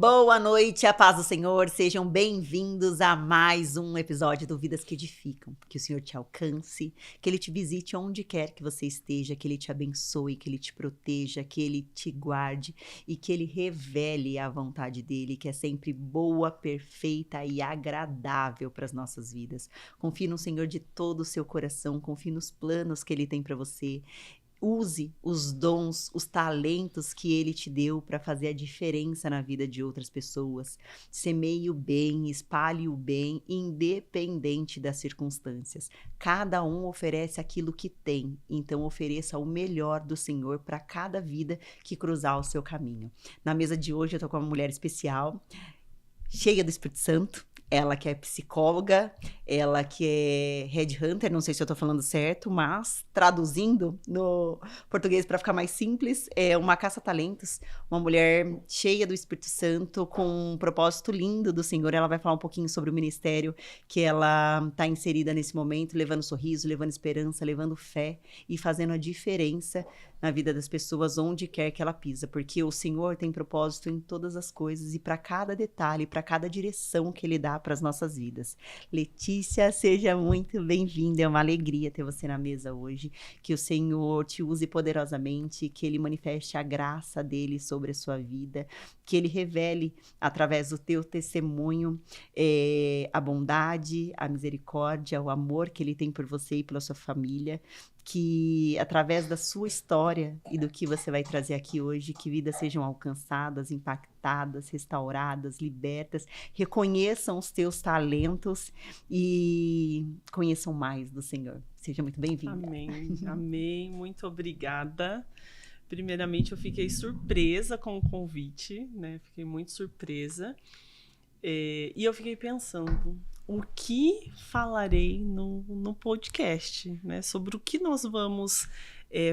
Boa noite, a paz do Senhor, sejam bem-vindos a mais um episódio do Vidas que Edificam. Que o Senhor te alcance, que Ele te visite onde quer que você esteja, que Ele te abençoe, que Ele te proteja, que Ele te guarde e que Ele revele a vontade dEle, que é sempre boa, perfeita e agradável para as nossas vidas. Confie no Senhor de todo o seu coração, confie nos planos que Ele tem para você. Use os dons, os talentos que Ele te deu para fazer a diferença na vida de outras pessoas. Semeie o bem, espalhe o bem, independente das circunstâncias. Cada um oferece aquilo que tem, então ofereça o melhor do Senhor para cada vida que cruzar o seu caminho. Na mesa de hoje eu estou com uma mulher especial, cheia do Espírito Santo. Ela que é psicóloga, ela que é headhunter, não sei se eu tô falando certo, mas traduzindo no português para ficar mais simples, é uma caça-talentos, uma mulher cheia do Espírito Santo, com um propósito lindo do Senhor. Ela vai falar um pouquinho sobre o ministério que ela está inserida nesse momento, levando sorriso, levando esperança, levando fé e fazendo a diferença na vida das pessoas onde quer que ela pisa, porque o Senhor tem propósito em todas as coisas e para cada detalhe, para cada direção que Ele dá para as nossas vidas. Letícia, seja muito bem-vinda, é uma alegria ter você na mesa hoje, que o Senhor te use poderosamente, que Ele manifeste a graça dEle sobre a sua vida, que Ele revele através do teu testemunho a bondade, a misericórdia, o amor que Ele tem por você e pela sua família, que através da sua história e do que você vai trazer aqui hoje, que vidas sejam alcançadas, impactadas, restauradas, libertas, reconheçam os teus talentos e conheçam mais do Senhor. Seja muito bem-vinda. Amém, amém, muito obrigada. Primeiramente, eu fiquei surpresa com o convite, né? Fiquei muito surpresa. E eu fiquei pensando, o que falarei no podcast, né? Sobre o que nós vamos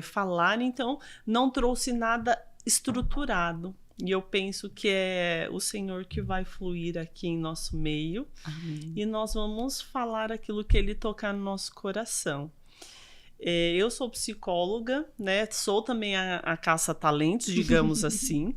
falar. Então, não trouxe nada estruturado. E eu penso que é o Senhor que vai fluir aqui em nosso meio. Amém. E nós vamos falar aquilo que Ele tocar no nosso coração. Eu sou psicóloga, né? Sou também a caça-talentos, digamos assim.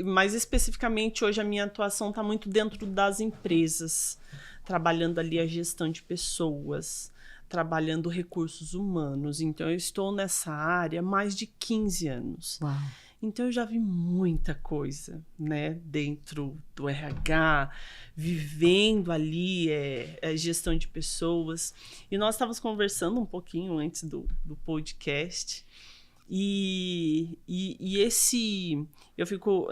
Mas especificamente hoje a minha atuação está muito dentro das empresas, trabalhando ali a gestão de pessoas, trabalhando recursos humanos. Então eu estou nessa área há mais de 15 anos. Uau. Então eu já vi muita coisa, né, dentro do RH, vivendo ali a gestão de pessoas. E nós estávamos conversando um pouquinho antes do podcast. Eu fico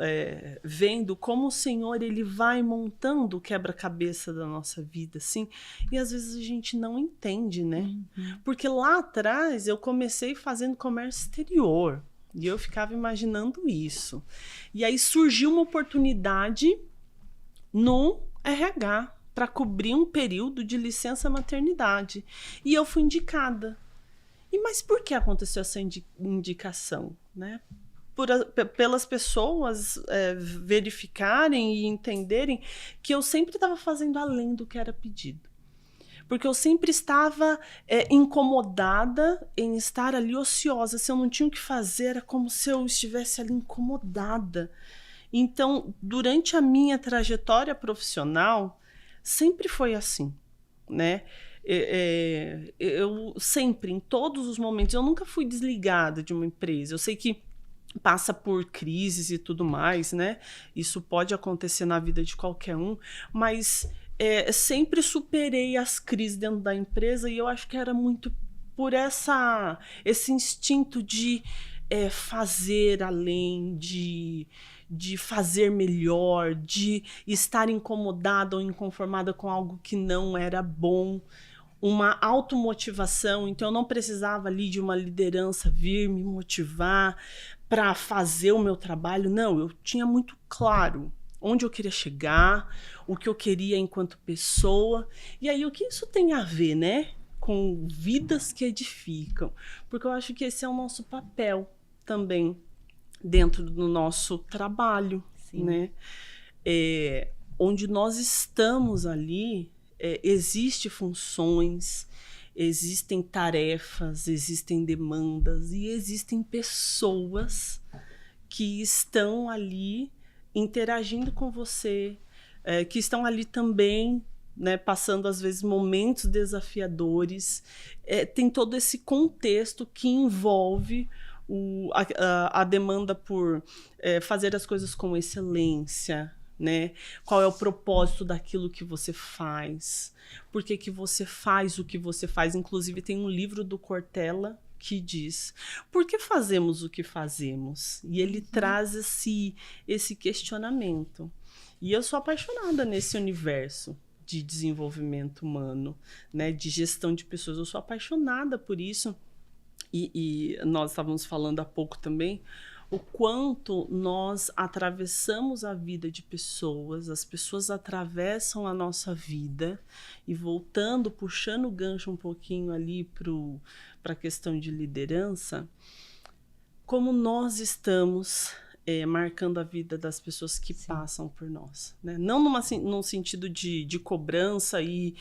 vendo como o Senhor ele vai montando o quebra-cabeça da nossa vida, assim, e às vezes a gente não entende, né? Porque lá atrás eu comecei fazendo comércio exterior e eu ficava imaginando isso. E aí surgiu uma oportunidade no RH para cobrir um período de licença maternidade e eu fui indicada. Mas por que aconteceu essa indicação, né? Pelas pessoas verificarem e entenderem que eu sempre estava fazendo além do que era pedido. Porque eu sempre estava incomodada em estar ali ociosa. Se eu não tinha o que fazer, era como se eu estivesse ali incomodada. Então, durante a minha trajetória profissional, sempre foi assim, né? Eu sempre, em todos os momentos, eu nunca fui desligada de uma empresa. Eu sei que passa por crises e tudo mais, né? Isso pode acontecer na vida de qualquer um, mas sempre superei as crises dentro da empresa e eu acho que era muito por esse instinto de fazer além, de fazer melhor, de estar incomodada ou inconformada com algo que não era bom. Uma automotivação, então eu não precisava ali de uma liderança vir me motivar para fazer o meu trabalho, não, eu tinha muito claro onde eu queria chegar, o que eu queria enquanto pessoa, e aí o que isso tem a ver, né, com vidas que edificam, porque eu acho que esse é o nosso papel também dentro do nosso trabalho, Sim. né, onde nós estamos ali, existem funções, existem tarefas, existem demandas e existem pessoas que estão ali interagindo com você, que estão ali também, né, passando às vezes momentos desafiadores. Tem todo esse contexto que envolve a demanda por fazer as coisas com excelência, né? Qual é o propósito daquilo que você faz? Por que que você faz o que você faz? Inclusive tem um livro do Cortella que diz: por que fazemos o que fazemos? E ele traz esse questionamento. E eu sou apaixonada nesse universo de desenvolvimento humano, né? De gestão de pessoas. Eu sou apaixonada por isso. E nós estávamos falando há pouco também o quanto nós atravessamos a vida de pessoas, as pessoas atravessam a nossa vida, e voltando, puxando o gancho um pouquinho ali para a questão de liderança, como nós estamos marcando a vida das pessoas que Sim. passam por nós, né? Não num sentido de cobrança e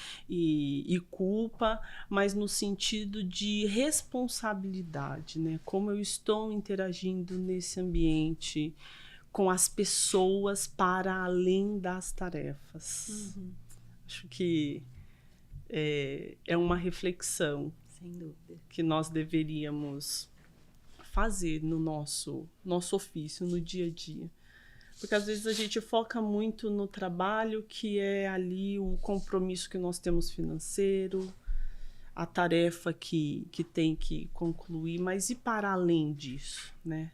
culpa, mas no sentido de responsabilidade, né? Como eu estou interagindo nesse ambiente com as pessoas para além das tarefas. Uhum. Acho que é uma reflexão, sem dúvida, que nós deveríamos fazer no nosso ofício, no dia a dia. Porque às vezes a gente foca muito no trabalho, que é ali o compromisso que nós temos financeiro, a tarefa que tem que concluir, mas e para além disso, né?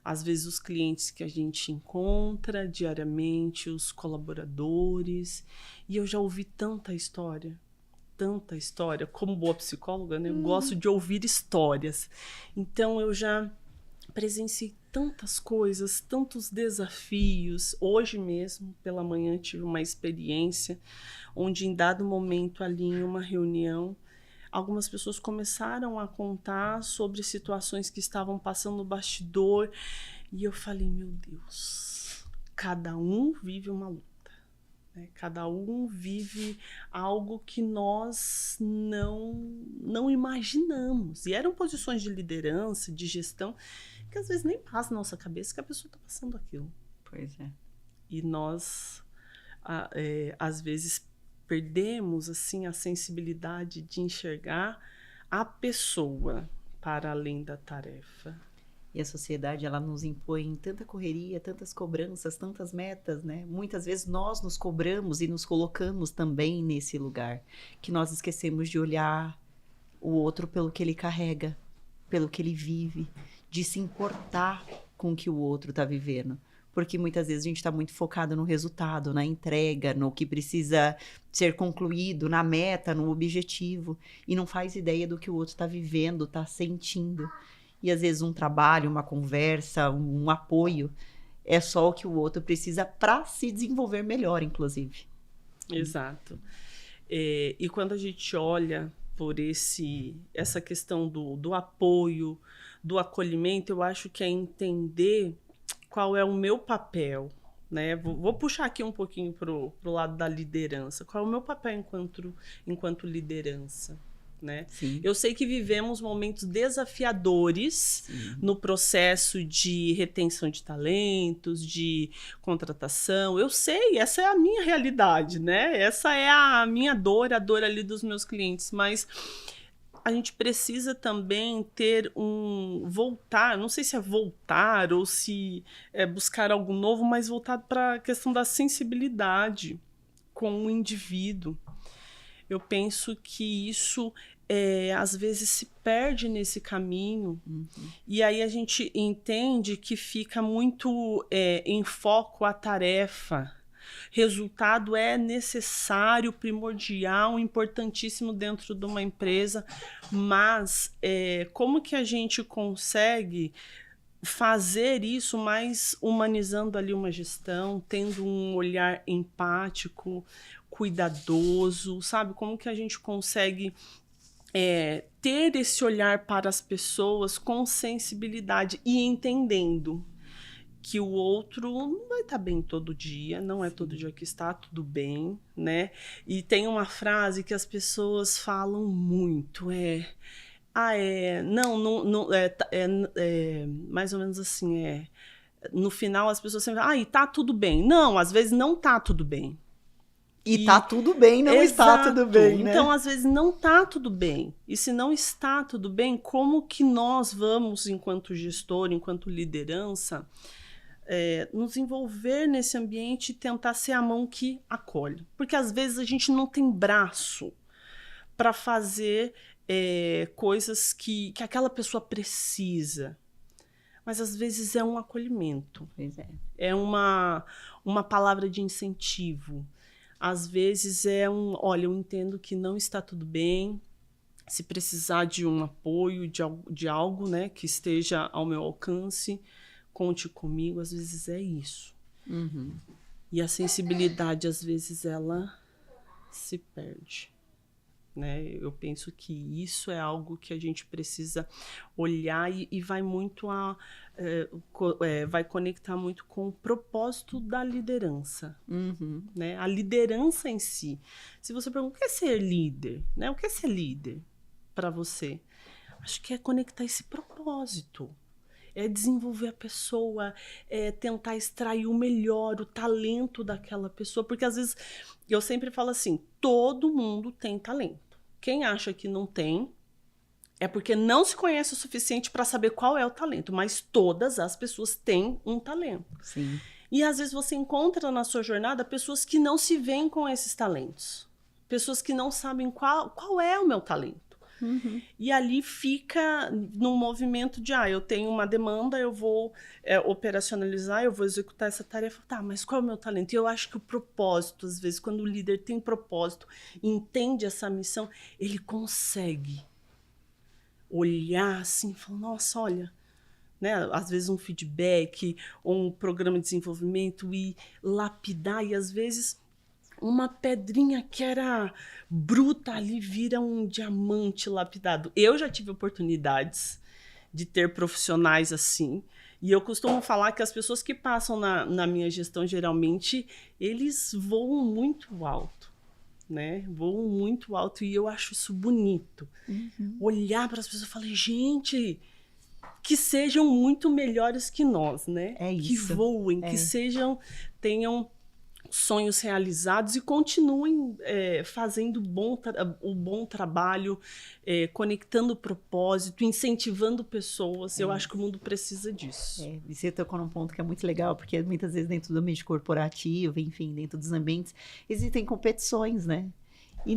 Às vezes os clientes que a gente encontra diariamente, os colaboradores, e eu já ouvi tanta história, como boa psicóloga, né? Eu gosto de ouvir histórias. Então, eu já presenciei tantas coisas, tantos desafios. Hoje mesmo, pela manhã, tive uma experiência onde, em dado momento, ali em uma reunião, algumas pessoas começaram a contar sobre situações que estavam passando no bastidor. E eu falei, meu Deus, cada um vive uma luta. Cada um vive algo que nós não imaginamos. E eram posições de liderança, de gestão, que às vezes nem passa na nossa cabeça que a pessoa está passando aquilo. Pois é. E nós, às vezes, perdemos assim, a sensibilidade de enxergar a pessoa para além da tarefa. E a sociedade, ela nos impõe tanta correria, tantas cobranças, tantas metas, né? Muitas vezes nós nos cobramos e nos colocamos também nesse lugar, que nós esquecemos de olhar o outro pelo que ele carrega, pelo que ele vive, de se importar com o que o outro está vivendo. Porque muitas vezes a gente está muito focado no resultado, na entrega, no que precisa ser concluído, na meta, no objetivo, e não faz ideia do que o outro está vivendo, está sentindo. E às vezes um trabalho, uma conversa, um apoio é só o que o outro precisa para se desenvolver melhor, inclusive. Exato. E quando a gente olha por essa questão do apoio, do acolhimento, eu acho que é entender qual é o meu papel, né? Vou puxar aqui um pouquinho pro lado da liderança. Qual é o meu papel enquanto liderança? Né? Eu sei que vivemos momentos desafiadores no processo de retenção de talentos, de contratação. Eu sei, essa é a minha realidade, né? Essa é a minha dor, a dor ali dos meus clientes, mas a gente precisa também ter voltar, não sei se é voltar ou se é buscar algo novo, mas voltado para a questão da sensibilidade com o indivíduo. Eu penso que isso às vezes se perde nesse caminho, e aí a gente entende que fica muito em foco a tarefa. Resultado é necessário, primordial, importantíssimo dentro de uma empresa, mas como que a gente consegue fazer isso mais humanizando ali uma gestão, tendo um olhar empático, cuidadoso, sabe? Como que a gente consegue ter esse olhar para as pessoas com sensibilidade e entendendo que o outro não vai estar bem todo dia, não é todo dia que está tudo bem, né? E tem uma frase que as pessoas falam muito, mais ou menos assim, no final as pessoas sempre falam, e tá tudo bem. Não, às vezes não tá tudo bem. E tá tudo bem, não está tudo bem, né? Então, às vezes, não tá tudo bem. E se não está tudo bem, como que nós vamos, enquanto gestor, enquanto liderança, nos envolver nesse ambiente e tentar ser a mão que acolhe? Porque, às vezes, a gente não tem braço para fazer coisas que aquela pessoa precisa. Mas, às vezes, é um acolhimento. Pois é. É uma palavra de incentivo. Às vezes olha, eu entendo que não está tudo bem, se precisar de um apoio, de algo, né, que esteja ao meu alcance, conte comigo, às vezes é isso. Uhum. E a sensibilidade, às vezes, ela se perde. Né? Eu penso que isso é algo que a gente precisa olhar e vai muito vai conectar muito com o propósito da liderança. Uhum. Né? A liderança em si. Se você pergunta o que é ser líder, né? O que é ser líder para você? Acho que é conectar esse propósito. É desenvolver a pessoa, é tentar extrair o melhor, o talento daquela pessoa. Porque, às vezes, eu sempre falo assim, todo mundo tem talento. Quem acha que não tem, é porque não se conhece o suficiente para saber qual é o talento. Mas todas as pessoas têm um talento. Sim. E, às vezes, você encontra na sua jornada pessoas que não se veem com esses talentos. Pessoas que não sabem qual é o meu talento. Uhum. E ali fica num movimento de, eu tenho uma demanda, eu vou operacionalizar, eu vou executar essa tarefa. Tá, mas qual é o meu talento? E eu acho que o propósito, às vezes, quando o líder tem propósito, entende essa missão, ele consegue olhar assim e falar, nossa, olha, né? Às vezes um feedback ou um programa de desenvolvimento e lapidar, e às vezes uma pedrinha que era bruta ali vira um diamante lapidado. Eu já tive oportunidades de ter profissionais assim, e eu costumo falar que as pessoas que passam na minha gestão, geralmente, eles voam muito alto, né? Voam muito alto, e eu acho isso bonito. Uhum. Olhar para as pessoas e falar, gente, que sejam muito melhores que nós, né? É isso. Que voem, que tenham sonhos realizados e continuem fazendo o bom trabalho, conectando o propósito, incentivando pessoas. Eu acho que o mundo precisa disso. E você tocou num ponto que é muito legal, porque muitas vezes dentro do ambiente corporativo, enfim, dentro dos ambientes, existem competições, né? E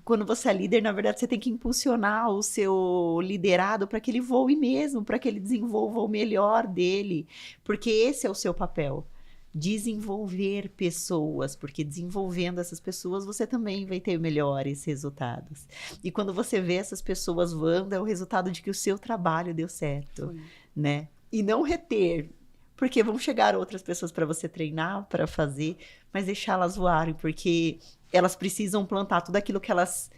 quando você é líder, na verdade, você tem que impulsionar o seu liderado para que ele voe mesmo, para que ele desenvolva o melhor dele, porque esse é o seu papel. Desenvolver pessoas, porque desenvolvendo essas pessoas você também vai ter melhores resultados. E quando você vê essas pessoas voando, é o resultado de que o seu trabalho deu certo, né? E não reter, porque vão chegar outras pessoas para você treinar, para fazer, mas deixá-las voarem, porque elas precisam plantar tudo aquilo que elas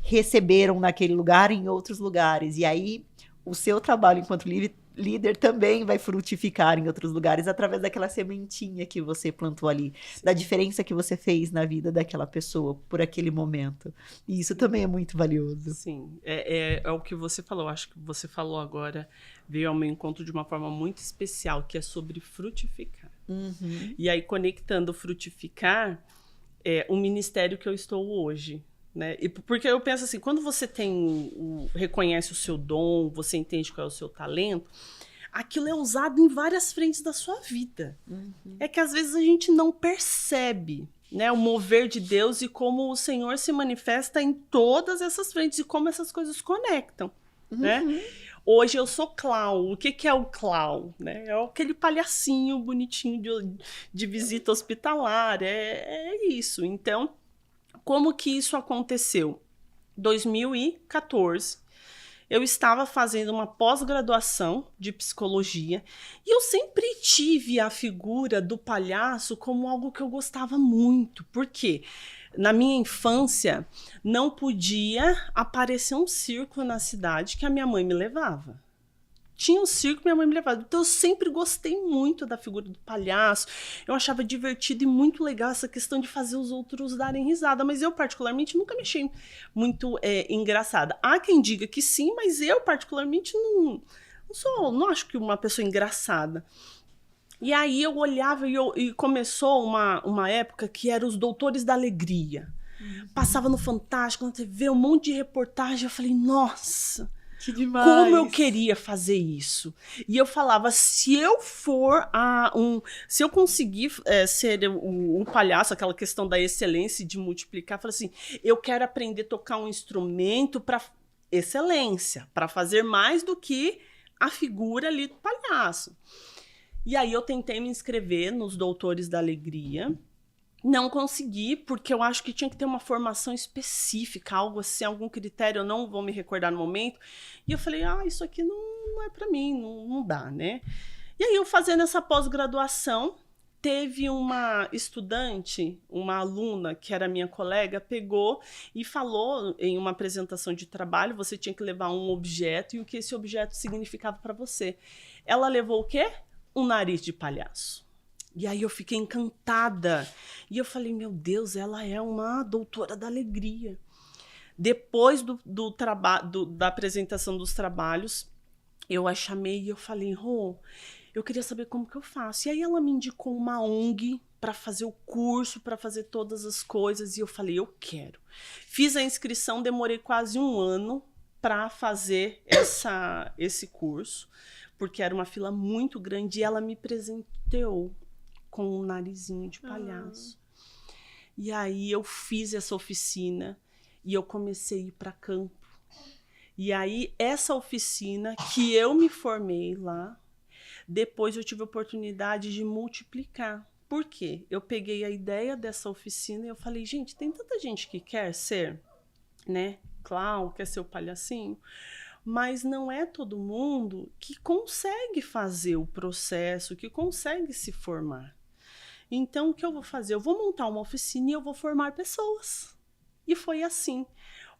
receberam naquele lugar em outros lugares. E aí o seu trabalho enquanto líder também vai frutificar em outros lugares através daquela sementinha que você plantou ali, da diferença que você fez na vida daquela pessoa por aquele momento. E isso também é muito valioso. Sim, é o que você falou. Acho que você falou agora, veio ao meu encontro de uma forma muito especial, que é sobre frutificar. Uhum. E aí, conectando frutificar, o ministério que eu estou hoje. Né? Porque eu penso assim, quando você reconhece o seu dom, você entende qual é o seu talento, aquilo é usado em várias frentes da sua vida. Uhum. É que às vezes a gente não percebe, né, o mover de Deus e como o Senhor se manifesta em todas essas frentes e como essas coisas conectam. Uhum. Né? Hoje eu sou clown. O que é o clown? Né? É aquele palhacinho bonitinho de visita hospitalar. É isso. Então, como que isso aconteceu? 2014, eu estava fazendo uma pós-graduação de psicologia e eu sempre tive a figura do palhaço como algo que eu gostava muito. Por quê? Na minha infância, não podia aparecer um circo na cidade que a minha mãe me levava. Tinha um circo, minha mãe me levava. Então, eu sempre gostei muito da figura do palhaço. Eu achava divertido e muito legal essa questão de fazer os outros darem risada. Mas eu, particularmente, nunca me achei muito engraçada. Há quem diga que sim, mas eu, particularmente, não acho que uma pessoa engraçada. E aí eu olhava e começou uma época que era os Doutores da Alegria. Passava no Fantástico, na TV, um monte de reportagem. Eu falei, nossa, Que demais! como eu queria fazer isso. E eu falava, se eu se eu conseguir ser o palhaço, aquela questão da excelência e de multiplicar, eu falei assim, eu quero aprender a tocar um instrumento para excelência, para fazer mais do que a figura ali do palhaço. E aí eu tentei me inscrever nos Doutores da Alegria. Não consegui, porque eu acho que tinha que ter uma formação específica, algo assim, algum critério, eu não vou me recordar no momento. E eu falei, isso aqui não é para mim, não dá, né? E aí eu fazendo essa pós-graduação, teve uma estudante, uma aluna, que era minha colega, pegou e falou em uma apresentação de trabalho, você tinha que levar um objeto e o que esse objeto significava para você. Ela levou o quê? Um nariz de palhaço. E aí eu fiquei encantada. E eu falei, meu Deus, ela é uma doutora da alegria. Depois da apresentação dos trabalhos, eu a chamei e eu falei, Rô, eu queria saber como que eu faço. E aí ela me indicou uma ONG para fazer o curso, para fazer todas as coisas. E eu falei, eu quero. Fiz a inscrição, demorei quase 1 ano para fazer esse curso, porque era uma fila muito grande e ela me presenteou com um narizinho de palhaço. E aí eu fiz essa oficina e eu comecei a ir para campo. E aí essa oficina que eu me formei lá, depois eu tive a oportunidade de multiplicar. Por quê? Eu peguei a ideia dessa oficina e eu falei, gente, tem tanta gente que quer ser, né, clown, quer ser o palhacinho, mas não é todo mundo que consegue fazer o processo, que consegue se formar. Então, o que eu vou fazer? Eu vou montar uma oficina e eu vou formar pessoas. E foi assim.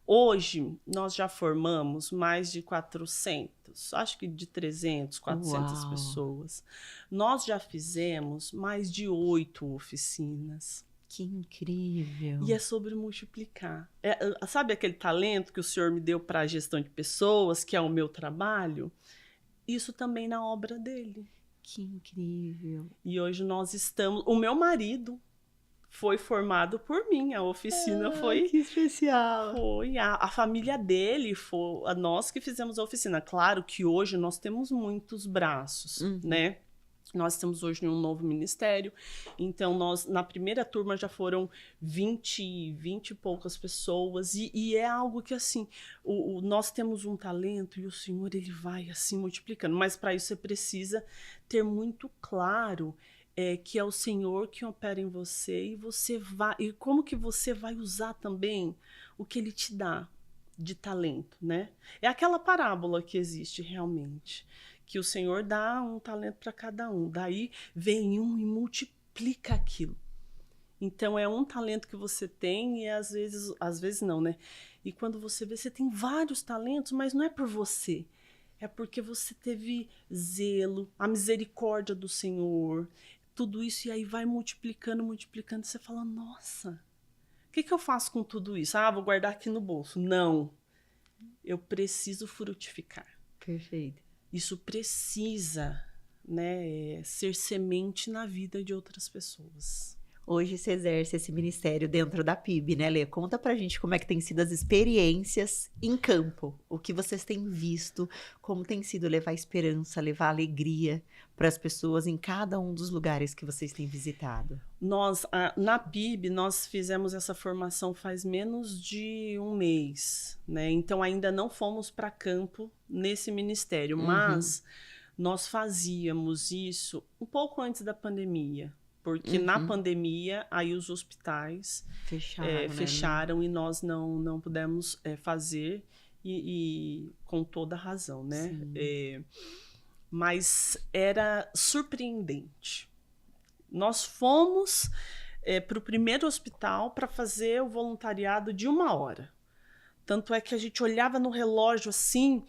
Hoje, nós já formamos mais de 400, acho que de 300, 400 Uau. pessoas. Nós já fizemos mais de 8 oficinas. Que incrível! E é sobre multiplicar. Sabe aquele talento que o Senhor me deu para a gestão de pessoas, que é o meu trabalho? Isso também na obra dele. Que incrível! E hoje nós estamos... O meu marido foi formado por mim. A oficina foi... Que especial! Foi. A família dele, foi nós que fizemos a oficina. Claro que hoje nós temos muitos braços, né? Nós estamos hoje em um novo ministério, então nós, na primeira turma, já foram 20 e poucas pessoas, e é algo que, assim, nós temos um talento e o Senhor, ele vai, assim, multiplicando, mas para isso você precisa ter muito claro que é o Senhor que opera em você, e como que você vai usar também o que Ele te dá de talento, né? É aquela parábola que existe realmente, que o Senhor dá um talento para cada um. Daí vem um e multiplica aquilo. Então é um talento que você tem e às vezes não, né? E quando você vê, você tem vários talentos, mas não é por você. É porque você teve zelo, a misericórdia do Senhor, tudo isso, e aí vai multiplicando, multiplicando, e você fala, nossa, o que eu faço com tudo isso? Vou guardar aqui no bolso. Não, eu preciso frutificar. Perfeito. Isso precisa, né, ser semente na vida de outras pessoas. Hoje você exerce esse ministério dentro da PIB, né, Lê? Conta pra gente como é que tem sido as experiências em campo. O que vocês têm visto, como tem sido levar esperança, levar alegria para as pessoas em cada um dos lugares que vocês têm visitado. Nós, na PIB, nós fizemos essa formação faz menos de 1 mês, né? Então ainda não fomos para campo nesse ministério, mas nós fazíamos isso um pouco antes da pandemia. Porque na pandemia, aí os hospitais fecharam, né? E nós não pudemos fazer, e com toda razão, né? Mas era surpreendente. Nós fomos para o primeiro hospital para fazer o voluntariado de 1 hora. Tanto é que a gente olhava no relógio assim,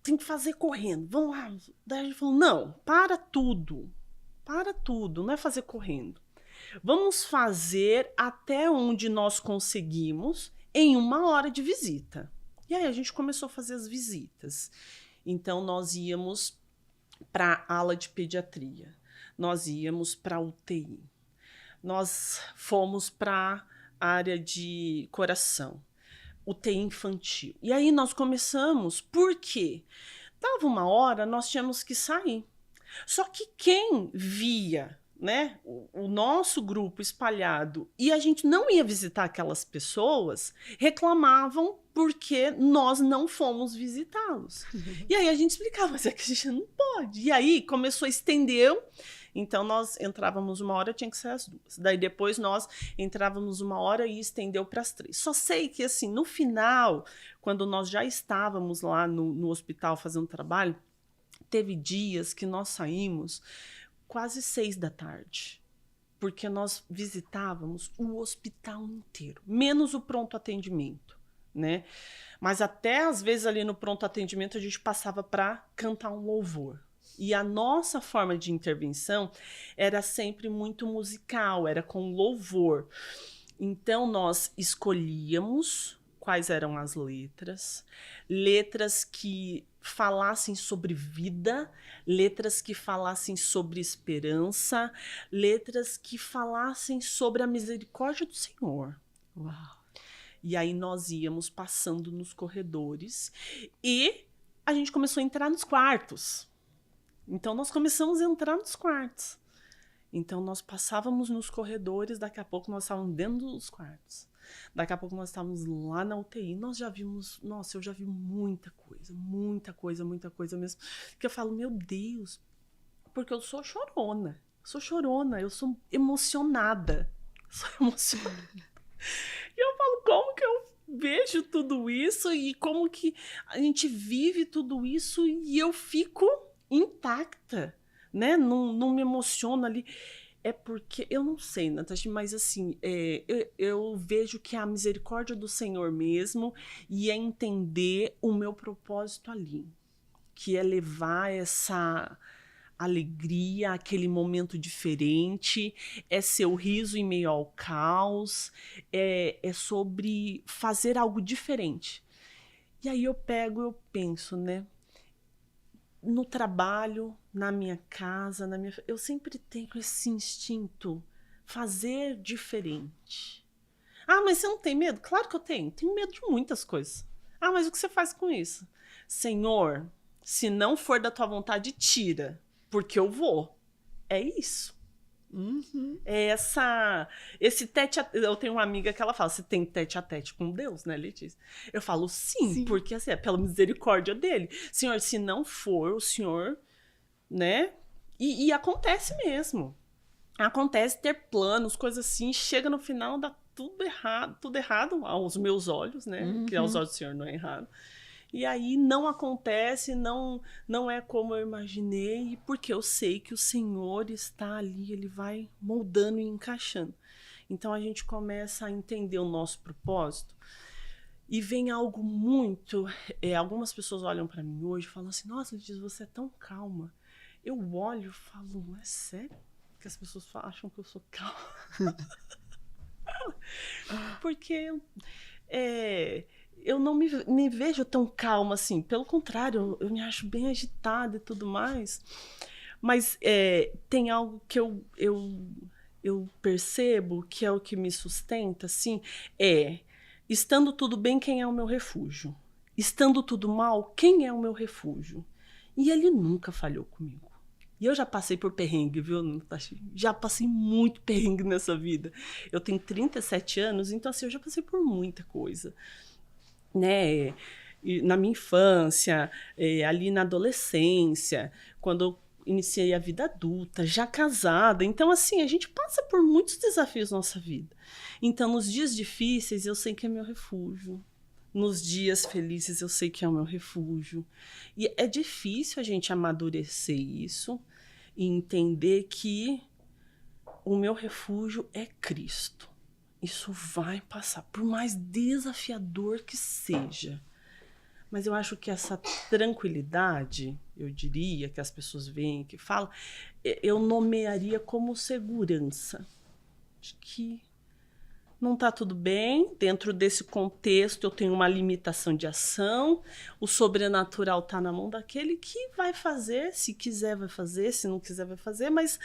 tem que fazer correndo, vamos lá. Daí a gente falou, não, para tudo, não é fazer correndo. Vamos fazer até onde nós conseguimos em 1 hora de visita. E aí a gente começou a fazer as visitas. Então nós íamos para a ala de pediatria. nós íamos para UTI. Nós fomos para a área de coração, UTI infantil. E aí nós começamos, por quê? Dava uma hora, nós tínhamos que sair. Só que quem via, né, o nosso grupo espalhado e a gente não ia visitar aquelas pessoas, reclamavam porque nós não fomos visitá-los. E aí a gente explicava, mas é que a gente não pode. E aí começou a estender. Então nós entrávamos 1 hora, tinha que ser às 2. Daí depois nós entrávamos 1 hora e estendeu para as 3. Só sei que assim, no final, quando nós já estávamos lá no hospital fazendo trabalho, teve dias que nós saímos quase 6 da tarde, porque nós visitávamos o hospital inteiro, menos o pronto atendimento, né? Mas até às vezes ali no pronto atendimento a gente passava para cantar um louvor. E a nossa forma de intervenção era sempre muito musical, era com louvor. Então nós escolhíamos quais eram as letras que falassem sobre vida, letras que falassem sobre esperança, letras que falassem sobre a misericórdia do Senhor. Uau! E aí nós íamos passando nos corredores e a gente começou a entrar nos quartos. Então nós começamos a entrar nos quartos. Então nós passávamos nos corredores, daqui a pouco nós estávamos dentro dos quartos. Daqui a pouco nós estávamos lá na UTI, nós já vimos, nossa, eu já vi muita coisa mesmo, que eu falo, meu Deus, porque eu sou chorona, eu sou emocionada, E eu falo, como que eu vejo tudo isso e como que a gente vive tudo isso e eu fico intacta, né? Não me emociono ali. É porque, eu não sei, Natasha, mas assim, eu vejo que é a misericórdia do Senhor mesmo e é entender o meu propósito ali, que é levar essa alegria, aquele momento diferente, é seu riso em meio ao caos, é sobre fazer algo diferente. E aí eu penso, né? No trabalho, na minha casa, eu sempre tenho esse instinto, fazer diferente. Ah, mas você não tem medo? Claro que eu tenho. Tenho medo de muitas coisas. Ah, mas o que você faz com isso? Senhor, se não for da tua vontade, tira, porque eu vou. É isso. Uhum. É esse tete a tete. Eu tenho uma amiga que ela fala, você tem tete a tete com Deus, né, Letícia? Eu falo, sim, porque assim, é pela misericórdia dele. Senhor, se não for o Senhor, né? E acontece mesmo. Acontece ter planos, coisas assim, chega no final, dá tudo errado aos meus olhos, né? Uhum. Que aos olhos do Senhor não é errado. E aí não acontece, não é como eu imaginei, porque eu sei que o Senhor está ali, ele vai moldando e encaixando. Então a gente começa a entender o nosso propósito e vem algo muito... algumas pessoas olham para mim hoje e falam assim, nossa, Letícia, você é tão calma. Eu olho e falo, é sério que as pessoas acham que eu sou calma? Porque... eu não me vejo tão calma assim. Pelo contrário, eu me acho bem agitada e tudo mais. Mas tem algo que eu percebo que é o que me sustenta, assim, estando tudo bem, quem é o meu refúgio? Estando tudo mal, quem é o meu refúgio? E ele nunca falhou comigo. E eu já passei por perrengue, viu, Natasha? Já passei muito perrengue nessa vida. Eu tenho 37 anos, então assim, eu já passei por muita coisa. Né? E na minha infância, ali na adolescência, quando eu iniciei a vida adulta, já casada. Então, assim, a gente passa por muitos desafios na nossa vida. Então, nos dias difíceis, eu sei que é meu refúgio. Nos dias felizes, eu sei que é o meu refúgio. E é difícil a gente amadurecer isso e entender que o meu refúgio é Cristo. Isso vai passar, por mais desafiador que seja. Mas eu acho que essa tranquilidade, eu diria, que as pessoas veem, que falam, eu nomearia como segurança. Acho que não tá tudo bem, dentro desse contexto eu tenho uma limitação de ação, o sobrenatural tá na mão daquele que vai fazer, se quiser vai fazer, se não quiser vai fazer, mas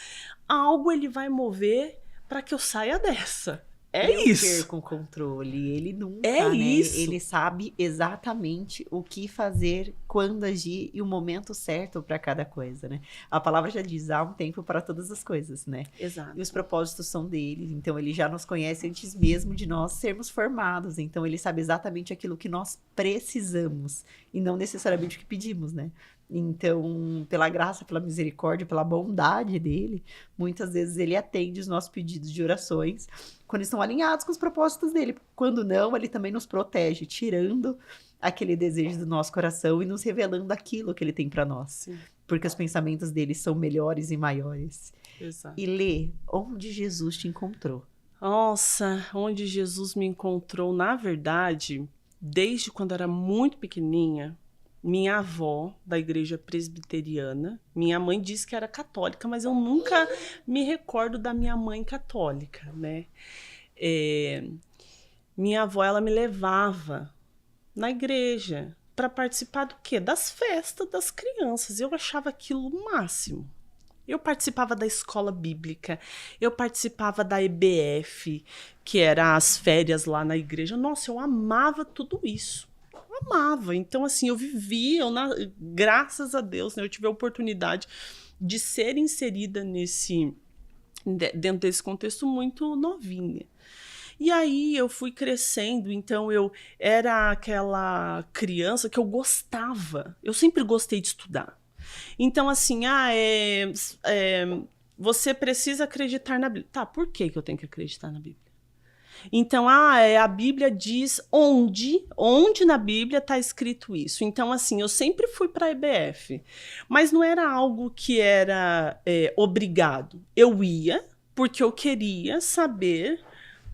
algo ele vai mover para que eu saia dessa. É isso. Eu perco o controle, ele nunca, É né? isso. Ele sabe exatamente o que fazer, quando agir e o momento certo para cada coisa, né? A palavra já diz, há um tempo para todas as coisas, né? Exato. E os propósitos são dele, então ele já nos conhece antes mesmo de nós sermos formados, então ele sabe exatamente aquilo que nós precisamos e não necessariamente o que pedimos, né? Então, pela graça, pela misericórdia, pela bondade dele, muitas vezes ele atende os nossos pedidos de orações quando estão alinhados com os propósitos dele. Quando não, ele também nos protege, tirando aquele desejo do nosso coração e nos revelando aquilo que ele tem para nós. Sim. Porque os pensamentos dele são melhores e maiores. Exato. E Lê, onde Jesus te encontrou? Nossa, onde Jesus me encontrou, na verdade, desde quando eu era muito pequenininha, minha avó da igreja presbiteriana, minha mãe disse que era católica, mas eu nunca me recordo da minha mãe católica, né? Minha avó, ela me levava na igreja para participar do quê? Das festas das crianças. Eu achava aquilo o máximo. Eu participava da escola bíblica, eu participava da EBF, que era as férias lá na igreja. Nossa, eu amava tudo isso. Amava. Então, assim, eu vivi, graças a Deus, né, eu tive a oportunidade de ser inserida dentro desse contexto muito novinha. E aí eu fui crescendo, então eu era aquela criança que eu gostava. Eu sempre gostei de estudar. Então, assim, você precisa acreditar na Bíblia. Tá, por que eu tenho que acreditar na Bíblia? Então, a Bíblia diz onde na Bíblia está escrito isso. Então, assim, eu sempre fui para a EBF, mas não era algo que era obrigado. Eu ia porque eu queria saber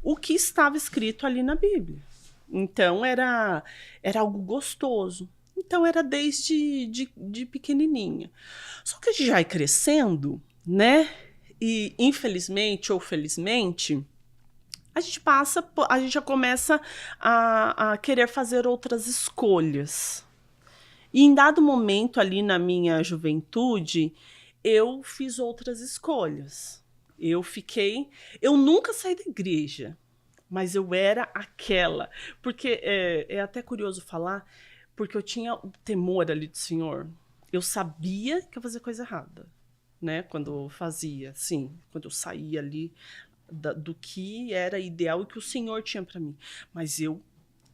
o que estava escrito ali na Bíblia. Então, era algo gostoso. Então, era desde de pequenininha. Só que a gente já vai crescendo, né? E, infelizmente ou felizmente, a gente já começa a querer fazer outras escolhas. E em dado momento ali na minha juventude, eu fiz outras escolhas. Eu nunca saí da igreja, mas eu era aquela. Porque é até curioso falar, porque eu tinha o temor ali do Senhor. Eu sabia que eu fazia coisa errada, né? Quando eu fazia, sim, quando eu saía ali do que era ideal e que o Senhor tinha para mim. Mas eu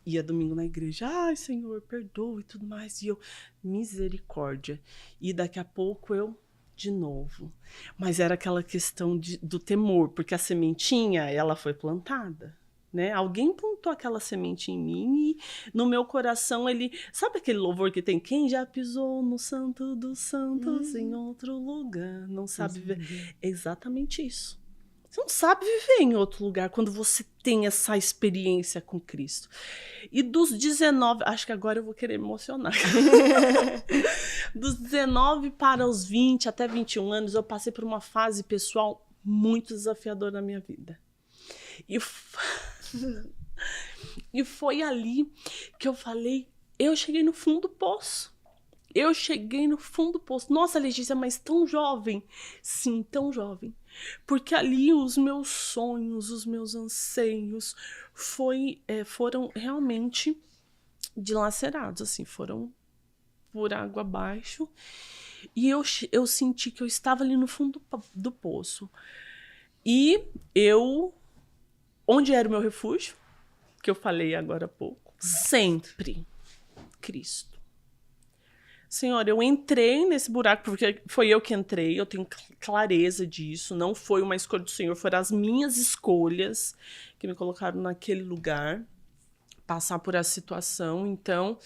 ia domingo na igreja, ai, Senhor, perdoa e tudo mais. E eu, misericórdia. E daqui a pouco eu, de novo. Mas era aquela questão do temor, porque a sementinha, ela foi plantada. Né? Alguém plantou aquela semente em mim e no meu coração ele... Sabe aquele louvor que tem? Quem já pisou no Santo dos Santos em outro lugar? Não sabe viver. É exatamente isso. Você não sabe viver em outro lugar quando você tem essa experiência com Cristo. E dos 19... Acho que agora eu vou querer me emocionar. Dos 19 para os 20, até 21 anos, eu passei por uma fase pessoal muito desafiadora na minha vida. E foi ali que eu falei, eu cheguei no fundo do poço. Nossa, Letícia, mas tão jovem. Sim, tão jovem. Porque ali os meus sonhos, os meus anseios foram realmente dilacerados, assim, foram por água abaixo. E eu senti que eu estava ali no fundo do poço. E onde era o meu refúgio? Que eu falei agora há pouco. Sempre Cristo. Senhor, eu entrei nesse buraco porque foi eu que entrei, eu tenho clareza disso, não foi uma escolha do Senhor, foram as minhas escolhas que me colocaram naquele lugar, passar por essa situação. Então,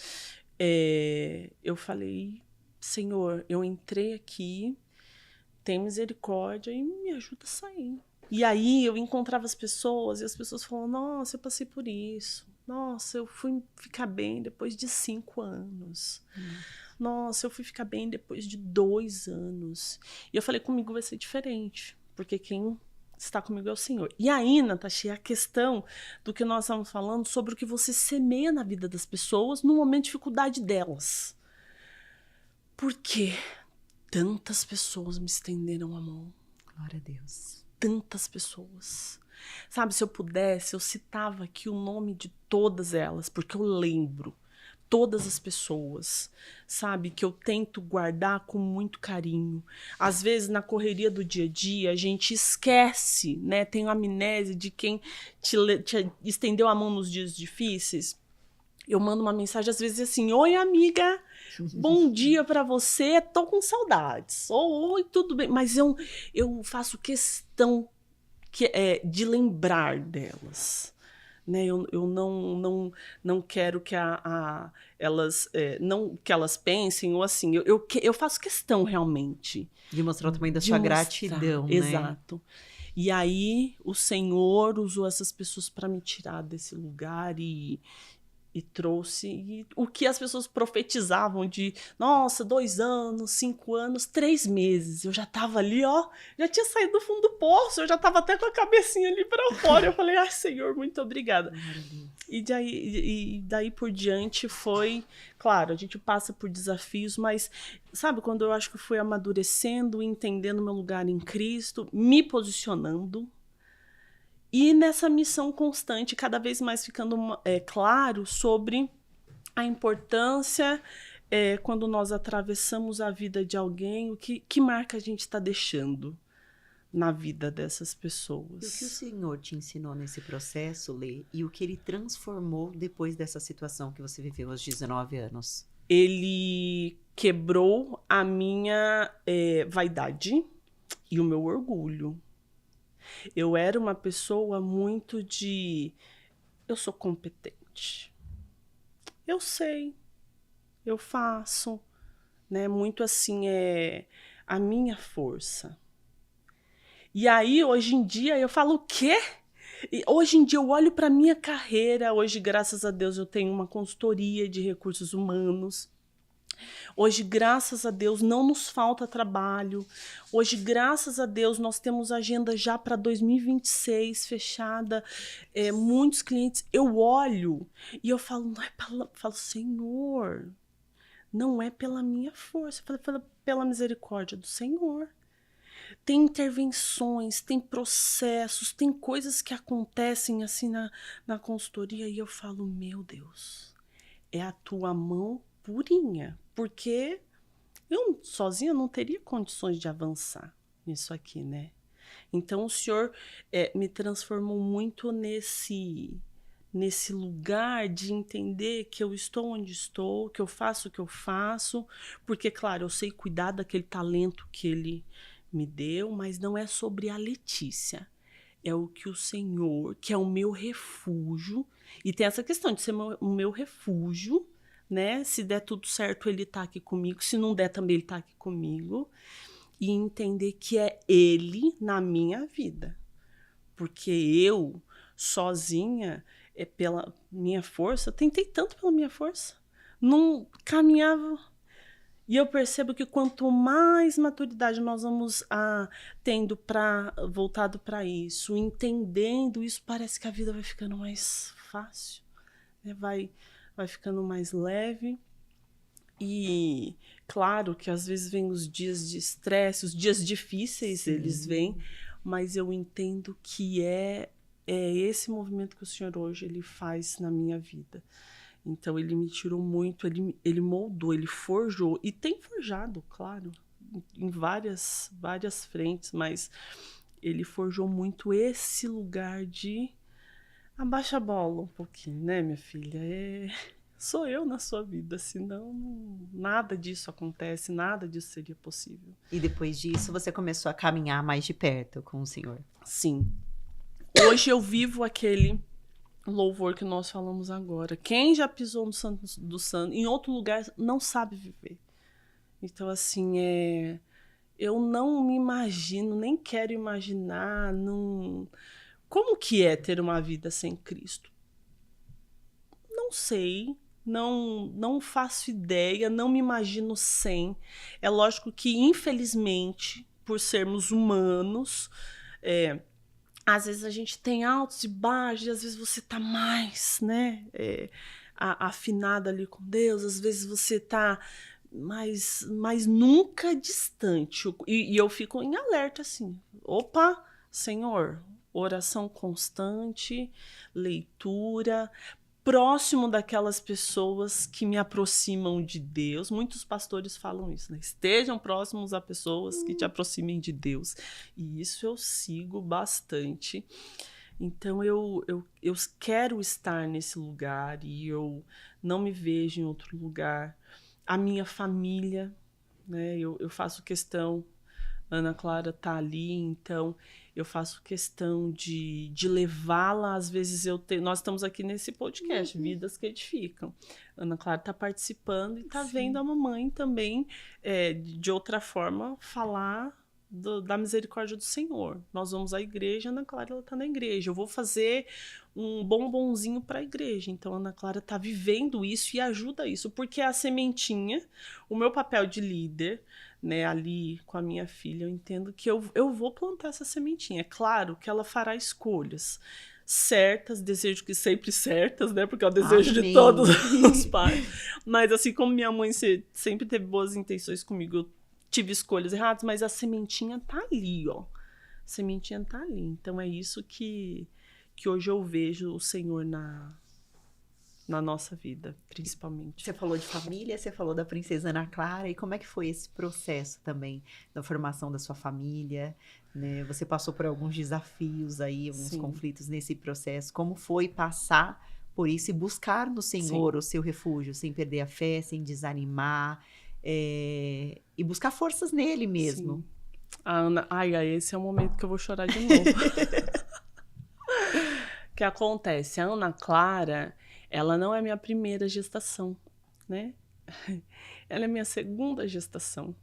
eu falei, Senhor, eu entrei aqui, tem misericórdia e me ajuda a sair. E aí eu encontrava as pessoas e as pessoas falavam, nossa, eu passei por isso. Nossa, eu fui ficar bem depois de 5 anos. Nossa, eu fui ficar bem depois de 2 anos. E eu falei, comigo vai ser diferente. Porque quem está comigo é o Senhor. E aí, Natasha, a questão do que nós estamos falando sobre o que você semeia na vida das pessoas no momento de dificuldade delas. Por quê? Tantas pessoas me estenderam a mão. Glória a Deus. Tantas pessoas. Sabe, se eu pudesse, eu citava aqui o nome de todas elas, porque eu lembro. Todas as pessoas, sabe, que eu tento guardar com muito carinho. Às vezes, na correria do dia a dia, a gente esquece, né? Tem uma amnésia de quem te estendeu a mão nos dias difíceis. Eu mando uma mensagem, às vezes, assim, oi, amiga, bom dia pra você, tô com saudades. Oi, tudo bem. Mas eu faço questão de lembrar delas. Né, eu não quero que elas não que elas pensem ou assim, eu faço questão realmente de mostrar o tamanho da sua gratidão, né? Exato. E aí o Senhor usou essas pessoas para me tirar desse lugar e trouxe o que as pessoas profetizavam de, nossa, 2 anos, 5 anos, 3 meses. Eu já tava ali, ó, já tinha saído do fundo do poço, eu já tava até com a cabecinha ali para fora. Eu falei, ai, Senhor, muito obrigada. E daí por diante foi, claro, a gente passa por desafios, mas sabe, quando eu acho que eu fui amadurecendo, entendendo meu lugar em Cristo, me posicionando, e nessa missão constante, cada vez mais ficando claro sobre a importância quando nós atravessamos a vida de alguém, que marca a gente está deixando na vida dessas pessoas. E o que o Senhor te ensinou nesse processo, Lê, e o que Ele transformou depois dessa situação que você viveu aos 19 anos? Ele quebrou a minha vaidade e o meu orgulho. Eu era uma pessoa muito eu sou competente. Eu sei, eu faço, né? Muito assim, a minha força. E aí, hoje em dia, eu falo, o quê? E hoje em dia eu olho para minha carreira, hoje, graças a Deus, eu tenho uma consultoria de recursos humanos. Hoje, graças a Deus, não nos falta trabalho. Hoje, graças a Deus, nós temos agenda já para 2026 fechada. Muitos clientes. Eu olho e eu falo, falo, Senhor, não é pela minha força, pela misericórdia do Senhor. Tem intervenções, tem processos, tem coisas que acontecem assim na consultoria e eu falo, meu Deus, é a tua mão purinha, porque eu sozinha não teria condições de avançar nisso aqui, né? Então o Senhor me transformou muito nesse lugar de entender que eu estou onde estou, que eu faço o que eu faço, porque, claro, eu sei cuidar daquele talento que Ele me deu, mas não é sobre a Letícia. É o que o Senhor, que é o meu refúgio, e tem essa questão de ser o meu refúgio, né? Se der tudo certo, Ele tá aqui comigo. Se não der, também Ele tá aqui comigo. E entender que é Ele na minha vida. Porque eu, sozinha, pela minha força, tentei tanto pela minha força. Não caminhava. E eu percebo que quanto mais maturidade nós vamos tendo voltado para isso, entendendo isso, parece que a vida vai ficando mais fácil, né? Vai ficando mais leve. E claro que às vezes vem os dias de estresse, os dias difíceis, sim, eles vêm, mas eu entendo que é esse movimento que o Senhor hoje ele faz na minha vida. Então ele me tirou muito, ele moldou, ele forjou, e tem forjado, claro, em várias frentes, mas ele forjou muito esse lugar de abaixa a bola um pouquinho, né, minha filha? Sou eu na sua vida, senão nada disso acontece, nada disso seria possível. E depois disso você começou a caminhar mais de perto com o Senhor? Sim. Hoje eu vivo aquele louvor que nós falamos agora. Quem já pisou no Santo do Santo, em outro lugar, não sabe viver. Então, assim, eu não me imagino, nem quero imaginar como que é ter uma vida sem Cristo. Não sei, não faço ideia, não me imagino sem. É lógico que, infelizmente, por sermos humanos, às vezes a gente tem altos e baixos, e às vezes você tá mais, né, afinado ali com Deus, às vezes você tá mas nunca distante. E eu fico em alerta assim, opa, Senhor, oração constante, leitura, próximo daquelas pessoas que me aproximam de Deus. Muitos pastores falam isso, né? Estejam próximos a pessoas que te aproximem de Deus. E isso eu sigo bastante. Então eu quero estar nesse lugar e eu não me vejo em outro lugar. A minha família, né? Eu faço questão, Ana Clara tá ali, então eu faço questão de levá-la. Às vezes nós estamos aqui nesse podcast, Vidas que Edificam. Ana Clara está participando e está vendo a mamãe também, de outra forma, falar da misericórdia do Senhor. Nós vamos à igreja, Ana Clara ela está na igreja. Eu vou fazer um bombonzinho para a igreja. Então, a Ana Clara está vivendo isso e ajuda isso, porque a sementinha, o meu papel de líder, né, ali com a minha filha, eu entendo que eu vou plantar essa sementinha. É claro que ela fará escolhas certas, desejo que sempre certas, né, porque é o desejo de todos os pais. Mas assim como minha mãe sempre teve boas intenções comigo, eu tive escolhas erradas, mas a sementinha tá ali, ó. A sementinha tá ali. Então é isso que hoje eu vejo o Senhor na nossa vida, principalmente. Você falou de família, você falou da princesa Ana Clara, e como é que foi esse processo também da formação da sua família, né? Você passou por alguns desafios aí, alguns conflitos nesse processo. Como foi passar por isso e buscar no Senhor o seu refúgio, sem perder a fé, sem desanimar, e buscar forças nele mesmo? Sim. A Ana, esse é o momento que eu vou chorar de novo. O que acontece? A Ana Clara, ela não é minha primeira gestação, né? Ela é minha segunda gestação.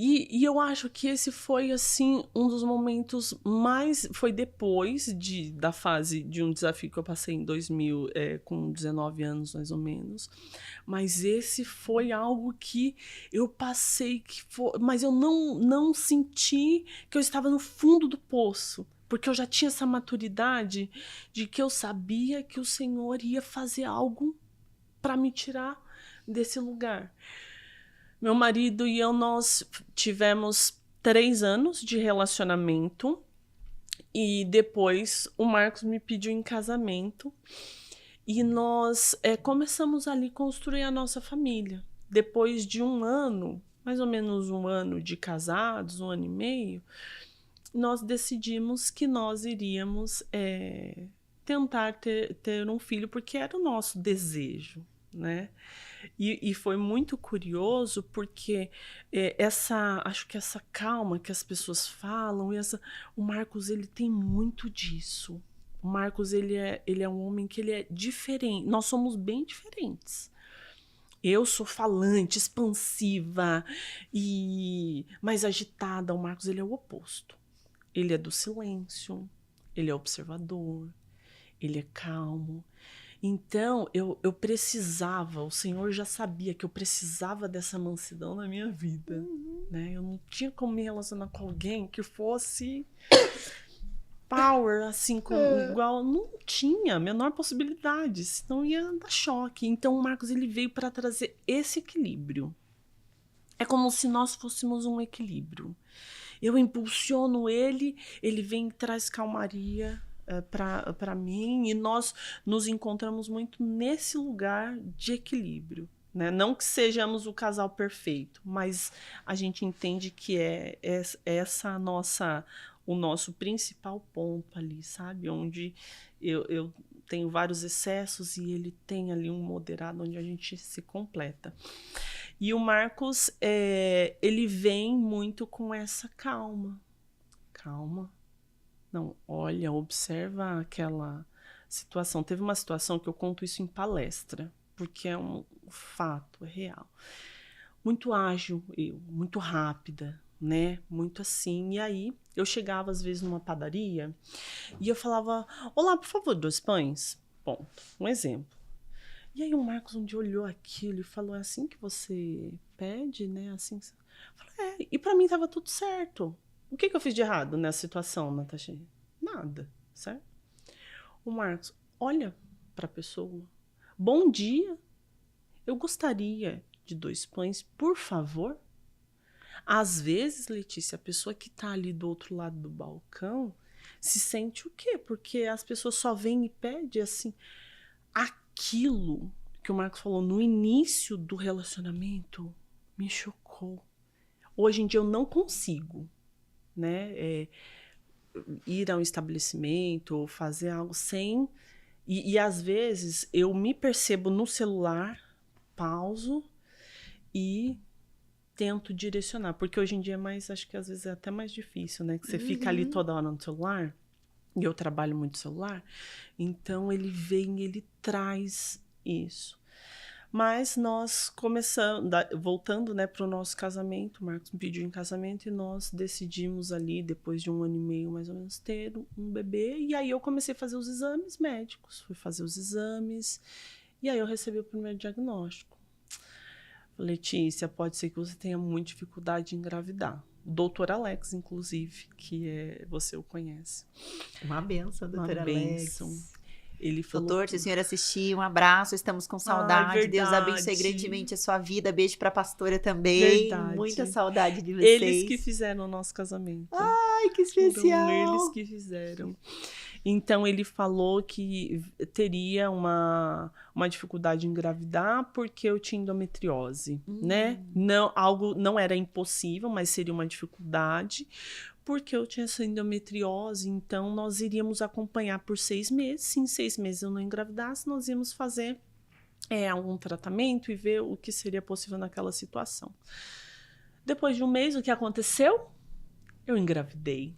E eu acho que esse foi, assim, um dos momentos mais... Foi depois da fase de um desafio que eu passei em 2000, com 19 anos, mais ou menos. Mas esse foi algo que eu passei, mas eu não senti que eu estava no fundo do poço. Porque eu já tinha essa maturidade de que eu sabia que o Senhor ia fazer algo para me tirar desse lugar. Meu marido e eu, nós tivemos 3 anos de relacionamento e depois o Marcos me pediu em casamento e nós começamos ali a construir a nossa família. Depois de 1 ano, mais ou menos 1 ano de casados, 1 ano e meio, nós decidimos que nós iríamos tentar ter um filho, porque era o nosso desejo, né? E foi muito curioso porque acho que essa calma que as pessoas falam, o Marcos ele tem muito disso. O Marcos ele é um homem que ele é diferente. Nós somos bem diferentes. Eu sou falante, expansiva e mais agitada. O Marcos ele é o oposto. Ele é do silêncio, ele é observador, ele é calmo. Então, eu precisava, o Senhor já sabia que eu precisava dessa mansidão na minha vida, né? Eu não tinha como me relacionar com alguém que fosse power, assim, igual, não tinha a menor possibilidade, senão ia dar choque. Então, o Marcos, ele veio para trazer esse equilíbrio. É como se nós fôssemos um equilíbrio. Eu impulsiono ele vem e traz calmaria para mim, e nós nos encontramos muito nesse lugar de equilíbrio, né? Não que sejamos o casal perfeito, mas a gente entende que é essa o nosso principal ponto ali, sabe? Onde eu tenho vários excessos e ele tem ali um moderado onde a gente se completa. E o Marcos, ele vem muito com essa calma. Calma. Não, olha, observa aquela situação. Teve uma situação que eu conto isso em palestra, porque é um fato, é real. Muito ágil, muito rápida, né? Muito assim. E aí, eu chegava às vezes numa padaria e eu falava, olá, por favor, 2 pães? Ponto. Um exemplo. E aí o Marcos um dia olhou aquilo e falou, é assim que você pede, né? Assim. Eu falei, e pra mim tava tudo certo. O que eu fiz de errado nessa situação, Natasha? nada, certo? O Marcos olha para a pessoa. Bom dia, eu gostaria de 2 pães, por favor. Às vezes, Letícia, a pessoa que tá ali do outro lado do balcão se sente o quê? Porque as pessoas só vêm e pedem assim. Aquilo que o Marcos falou no início do relacionamento me chocou. Hoje em dia eu não consigo, né, ir a um estabelecimento ou fazer algo sem... E às vezes eu me percebo no celular, pauso e tento direcionar. Porque hoje em dia é mais, acho que às vezes é até mais difícil, né? Que você fica ali toda hora no celular. E eu trabalho muito no celular. Então ele vem, ele traz isso. Mas nós começamos, voltando, né, para o nosso casamento, o Marcos me pediu em casamento e nós decidimos ali, depois de 1 ano e meio mais ou menos, ter um bebê. E aí eu comecei a fazer os exames médicos, fui fazer os exames e aí eu recebi o primeiro diagnóstico. Letícia, pode ser que você tenha muita dificuldade de engravidar. O doutor Alex, inclusive, que você o conhece. Uma benção, doutor Alex. Uma benção. Ele falou... Doutor, se a senhora assistir, um abraço, estamos com saudade. Deus abençoe grandemente a sua vida. Beijo pra pastora também. Verdade. Muita saudade de vocês. Eles que fizeram o nosso casamento. Ai, que especial. Foram eles que fizeram. Então, ele falou que teria uma dificuldade em engravidar porque eu tinha endometriose, né? Não era impossível, mas seria uma dificuldade porque eu tinha essa endometriose. Então, nós iríamos acompanhar por 6 meses. Se em 6 meses eu não engravidasse, nós íamos fazer algum tratamento e ver o que seria possível naquela situação. Depois de 1 mês, o que aconteceu? Eu engravidei.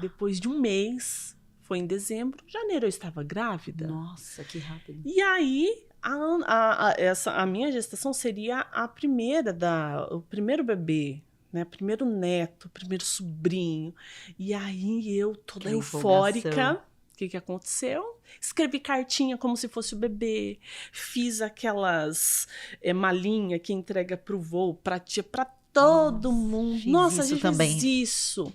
Depois de 1 mês... Foi em dezembro, janeiro eu estava grávida. Nossa, que rápido. E aí, a minha gestação seria a primeira, o primeiro bebê, né? Primeiro neto, primeiro sobrinho. E aí eu, toda eufórica, o que aconteceu? Escrevi cartinha como se fosse o bebê. Fiz aquelas malinha que entrega pro voo, pra tia, pra todo mundo. Nossa, a gente fez isso.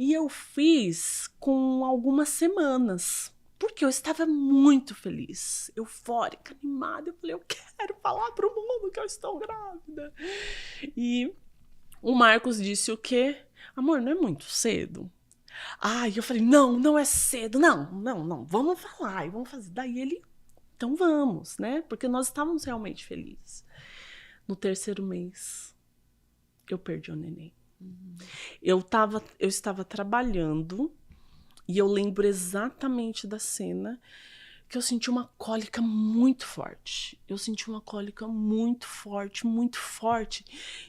E eu fiz com algumas semanas, porque eu estava muito feliz, eufórica, animada. Eu falei, eu quero falar para o mundo que eu estou grávida. E o Marcos disse o quê? Amor, não é muito cedo? Ai, eu falei, não é cedo. Não, vamos falar e vamos fazer. Daí ele, então vamos, né? Porque nós estávamos realmente felizes. No 3º mês, eu perdi o neném. Eu estava trabalhando e eu lembro exatamente da cena que eu senti uma cólica muito forte. Eu senti uma cólica muito forte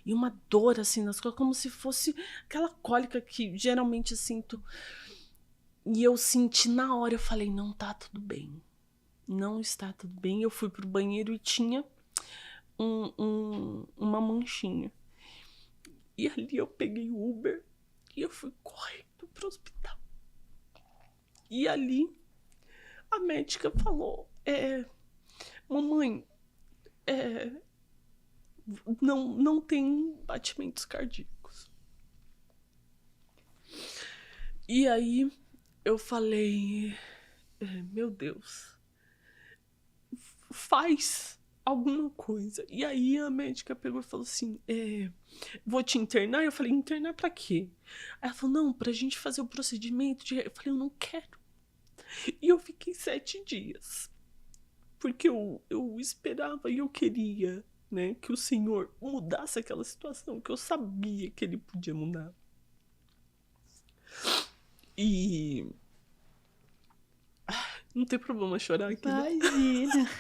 e uma dor assim nas costas, como se fosse aquela cólica que geralmente eu sinto. E eu senti na hora, eu falei, não tá tudo bem. Não está tudo bem. Eu fui pro banheiro e tinha uma manchinha. E ali eu peguei o Uber e eu fui correndo pro hospital. E ali a médica falou, mamãe, não tem batimentos cardíacos. E aí eu falei, meu Deus, faz alguma coisa. E aí a médica pegou e falou assim, vou te internar? Eu falei, internar pra quê? Aí ela falou, não, pra gente fazer o procedimento. Eu falei, eu não quero. E eu fiquei 7 dias. Porque eu esperava e eu queria, né, que o Senhor mudasse aquela situação, que eu sabia que Ele podia mudar. E... não tem problema chorar aqui, né? Imagina.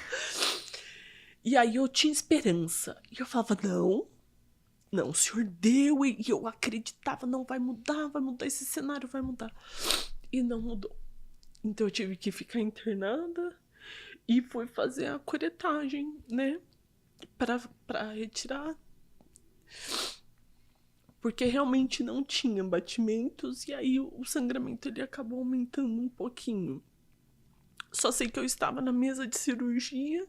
E aí eu tinha esperança. E eu falava, não, o Senhor deu. E eu acreditava, não, vai mudar, esse cenário vai mudar. E não mudou. Então eu tive que ficar internada e fui fazer a curetagem, né? Pra retirar. Porque realmente não tinha batimentos. E aí o sangramento ele acabou aumentando um pouquinho. Só sei que eu estava na mesa de cirurgia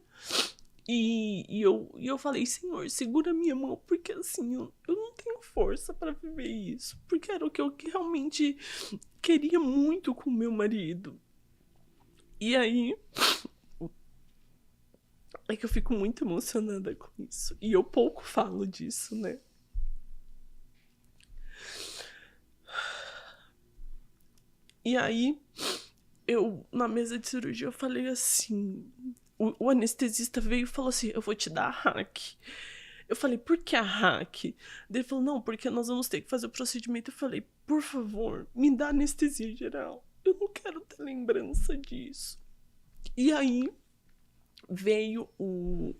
E eu falei, Senhor, segura a minha mão, porque assim, eu não tenho força pra viver isso. Porque era o que eu realmente queria muito com o meu marido. E aí, é que eu fico muito emocionada com isso. E eu pouco falo disso, né? E aí, na mesa de cirurgia, eu falei assim... O anestesista veio e falou assim, eu vou te dar a hack. Eu falei, por que a hack? Ele falou, não, porque nós vamos ter que fazer o procedimento. Eu falei, por favor, me dá anestesia geral. Eu não quero ter lembrança disso. E aí, veio o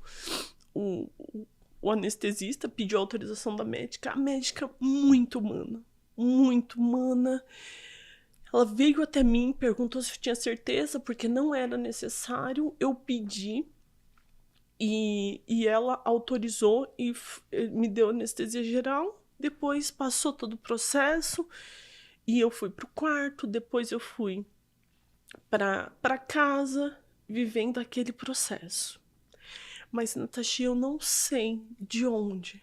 anestesista, pediu autorização da médica. A médica muito humana. Muito humana. Ela veio até mim, perguntou se eu tinha certeza, porque não era necessário. Eu pedi e ela autorizou e me deu anestesia geral. Depois passou todo o processo e eu fui pro quarto. Depois eu fui pra casa, vivendo aquele processo. Mas, Natasha, eu não sei de onde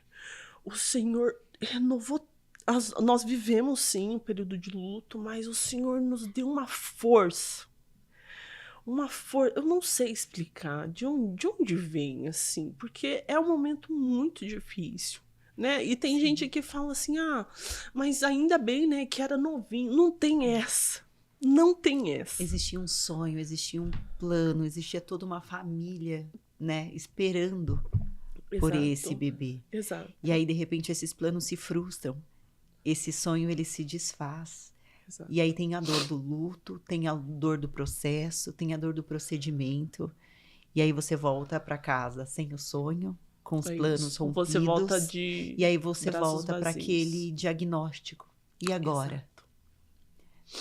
o Senhor renovou. Nós vivemos, sim, um período de luto, mas o Senhor nos deu uma força. Uma força, eu não sei explicar de onde vem, assim, porque é um momento muito difícil, né? E tem gente que fala assim, mas ainda bem, né, que era novinho. Não tem essa. Não tem essa. Existia um sonho, existia um plano, existia toda uma família, né, esperando por esse bebê. Exato. E aí, de repente, esses planos se frustram. Esse sonho, ele se desfaz. Exato. E aí tem a dor do luto, tem a dor do processo, tem a dor do procedimento. E aí você volta para casa sem o sonho, com os planos rompidos. Você volta de E aí você volta para aquele diagnóstico. E agora? Exato.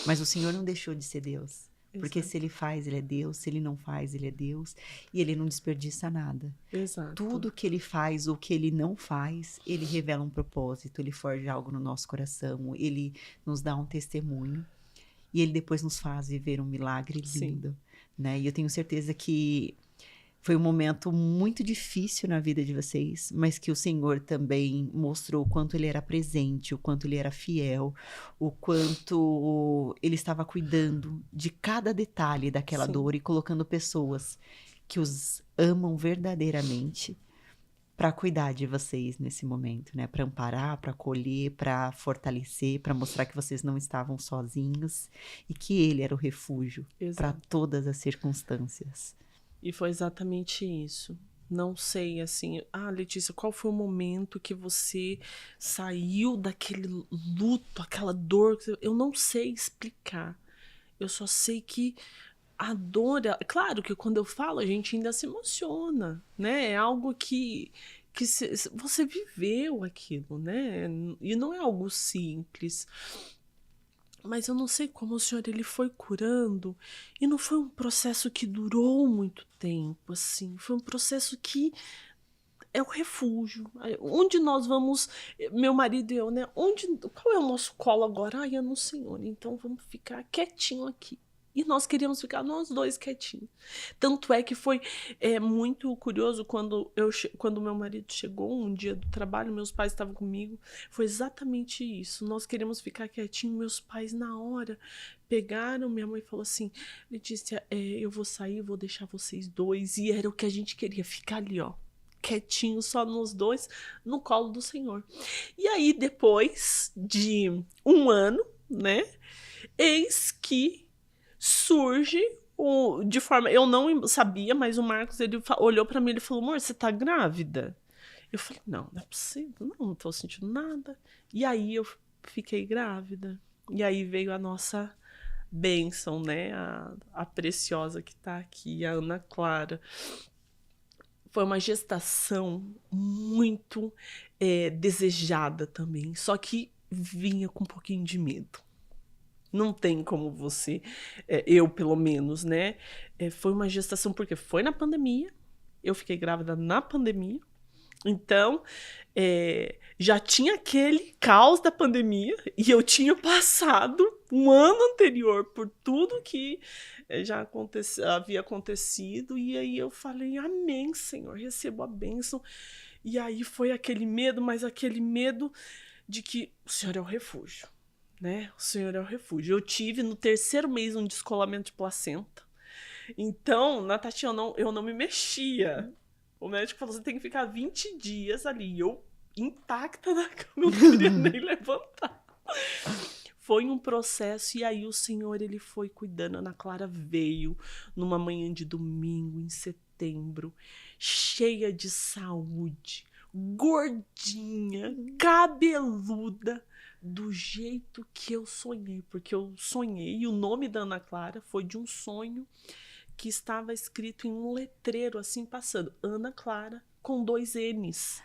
Mas o Senhor não deixou de ser Deus. Porque se ele faz, ele é Deus. Se ele não faz, ele é Deus. E ele não desperdiça nada. Exato. Tudo que ele faz ou que ele não faz, ele revela um propósito. Ele forja algo no nosso coração. Ele nos dá um testemunho. E ele depois nos faz viver um milagre lindo. Né? E eu tenho certeza que foi um momento muito difícil na vida de vocês, mas que o Senhor também mostrou o quanto ele era presente, o quanto ele era fiel, o quanto ele estava cuidando de cada detalhe daquela dor e colocando pessoas que os amam verdadeiramente para cuidar de vocês nesse momento, né? Para amparar, para acolher, para fortalecer, para mostrar que vocês não estavam sozinhos e que ele era o refúgio para todas as circunstâncias. E foi exatamente isso. Não sei, assim... Letícia, qual foi o momento que você saiu daquele luto, aquela dor? Eu não sei explicar. Eu só sei que a dor... Claro que quando eu falo, a gente ainda se emociona, né? É algo que você viveu aquilo, né? E não é algo simples. Mas eu não sei como o Senhor ele foi curando. E não foi um processo que durou muito tempo, assim. Foi um processo que é o refúgio. Onde nós vamos, meu marido e eu, né? Qual é o nosso colo agora? É no Senhor. Então vamos ficar quietinho aqui. E nós queríamos ficar nós dois quietinhos. Tanto é que foi muito curioso quando meu marido chegou um dia do trabalho, meus pais estavam comigo. Foi exatamente isso. Nós queríamos ficar quietinhos. Meus pais, na hora, pegaram. Minha mãe falou assim, Letícia, eu vou sair, vou deixar vocês dois. E era o que a gente queria, ficar ali, ó. Quietinho, só nos dois, no colo do Senhor. E aí, depois de um ano, né? Eis que surge de forma... Eu não sabia, mas o Marcos, ele olhou pra mim e falou, amor, você tá grávida? Eu falei, não é possível, não tô sentindo nada. E aí eu fiquei grávida. E aí veio a nossa bênção, né? A preciosa que tá aqui, a Ana Clara. Foi uma gestação muito desejada também, só que vinha com um pouquinho de medo. Não tem como você, eu pelo menos, né? Foi uma gestação porque foi na pandemia, eu fiquei grávida na pandemia, então já tinha aquele caos da pandemia e eu tinha passado um ano anterior, por tudo que já havia acontecido. E aí eu falei, amém, Senhor, recebo a bênção. E aí foi aquele medo, mas aquele medo de que o Senhor é o refúgio, né? O Senhor é o refúgio. Eu tive no 3º mês um descolamento de placenta. Então, na Tatiana, eu não me mexia. O médico falou, você tem que ficar 20 dias ali. E eu, intacta na cama, eu não queria nem levantar. Foi um processo, e aí o Senhor, ele foi cuidando. Ana Clara veio numa manhã de domingo, em setembro, cheia de saúde, gordinha, cabeluda, do jeito que eu sonhei. Porque eu sonhei, e o nome da Ana Clara foi de um sonho que estava escrito em um letreiro, assim, passando. Ana Clara, com 2 N's.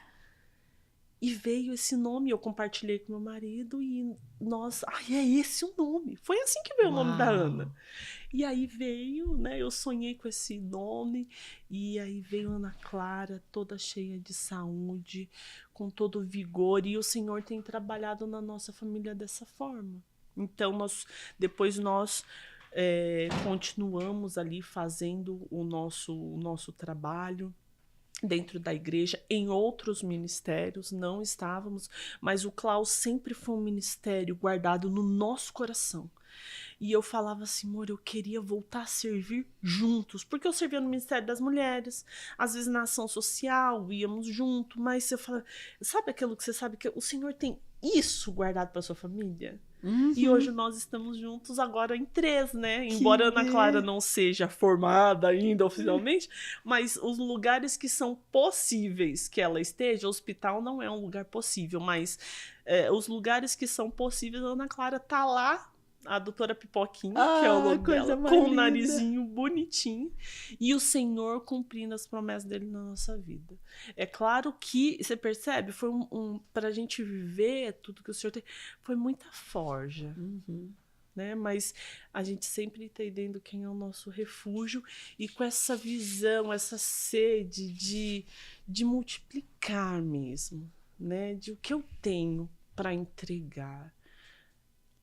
E veio esse nome, eu compartilhei com meu marido e nós... Ai, é esse o nome. Foi assim que veio o nome da Ana. E aí veio, né, eu sonhei com esse nome, e aí veio Ana Clara, toda cheia de saúde, com todo vigor, e o Senhor tem trabalhado na nossa família dessa forma. Então, depois nós continuamos ali fazendo o nosso trabalho dentro da igreja, em outros ministérios, não estávamos, mas o Klaus sempre foi um ministério guardado no nosso coração. E eu falava assim, amor, eu queria voltar a servir juntos, porque eu servia no Ministério das Mulheres, às vezes na ação social, íamos junto, mas eu falava, sabe aquilo que você sabe que o Senhor tem isso guardado para sua família? E hoje nós estamos juntos agora em 3, né? Embora Ana Clara não seja formada ainda oficialmente, mas os lugares que são possíveis que ela esteja, o hospital não é um lugar possível, mas os lugares que são possíveis, a Ana Clara tá lá, a doutora Pipoquinha, que é o nome dela, com o narizinho bonitinho, e o Senhor cumprindo as promessas dele na nossa vida. É claro que, você percebe, foi pra gente viver tudo que o Senhor tem, foi muita forja, né? Mas a gente sempre entendendo quem é o nosso refúgio, e com essa visão, essa sede de multiplicar mesmo, né? De o que eu tenho para entregar.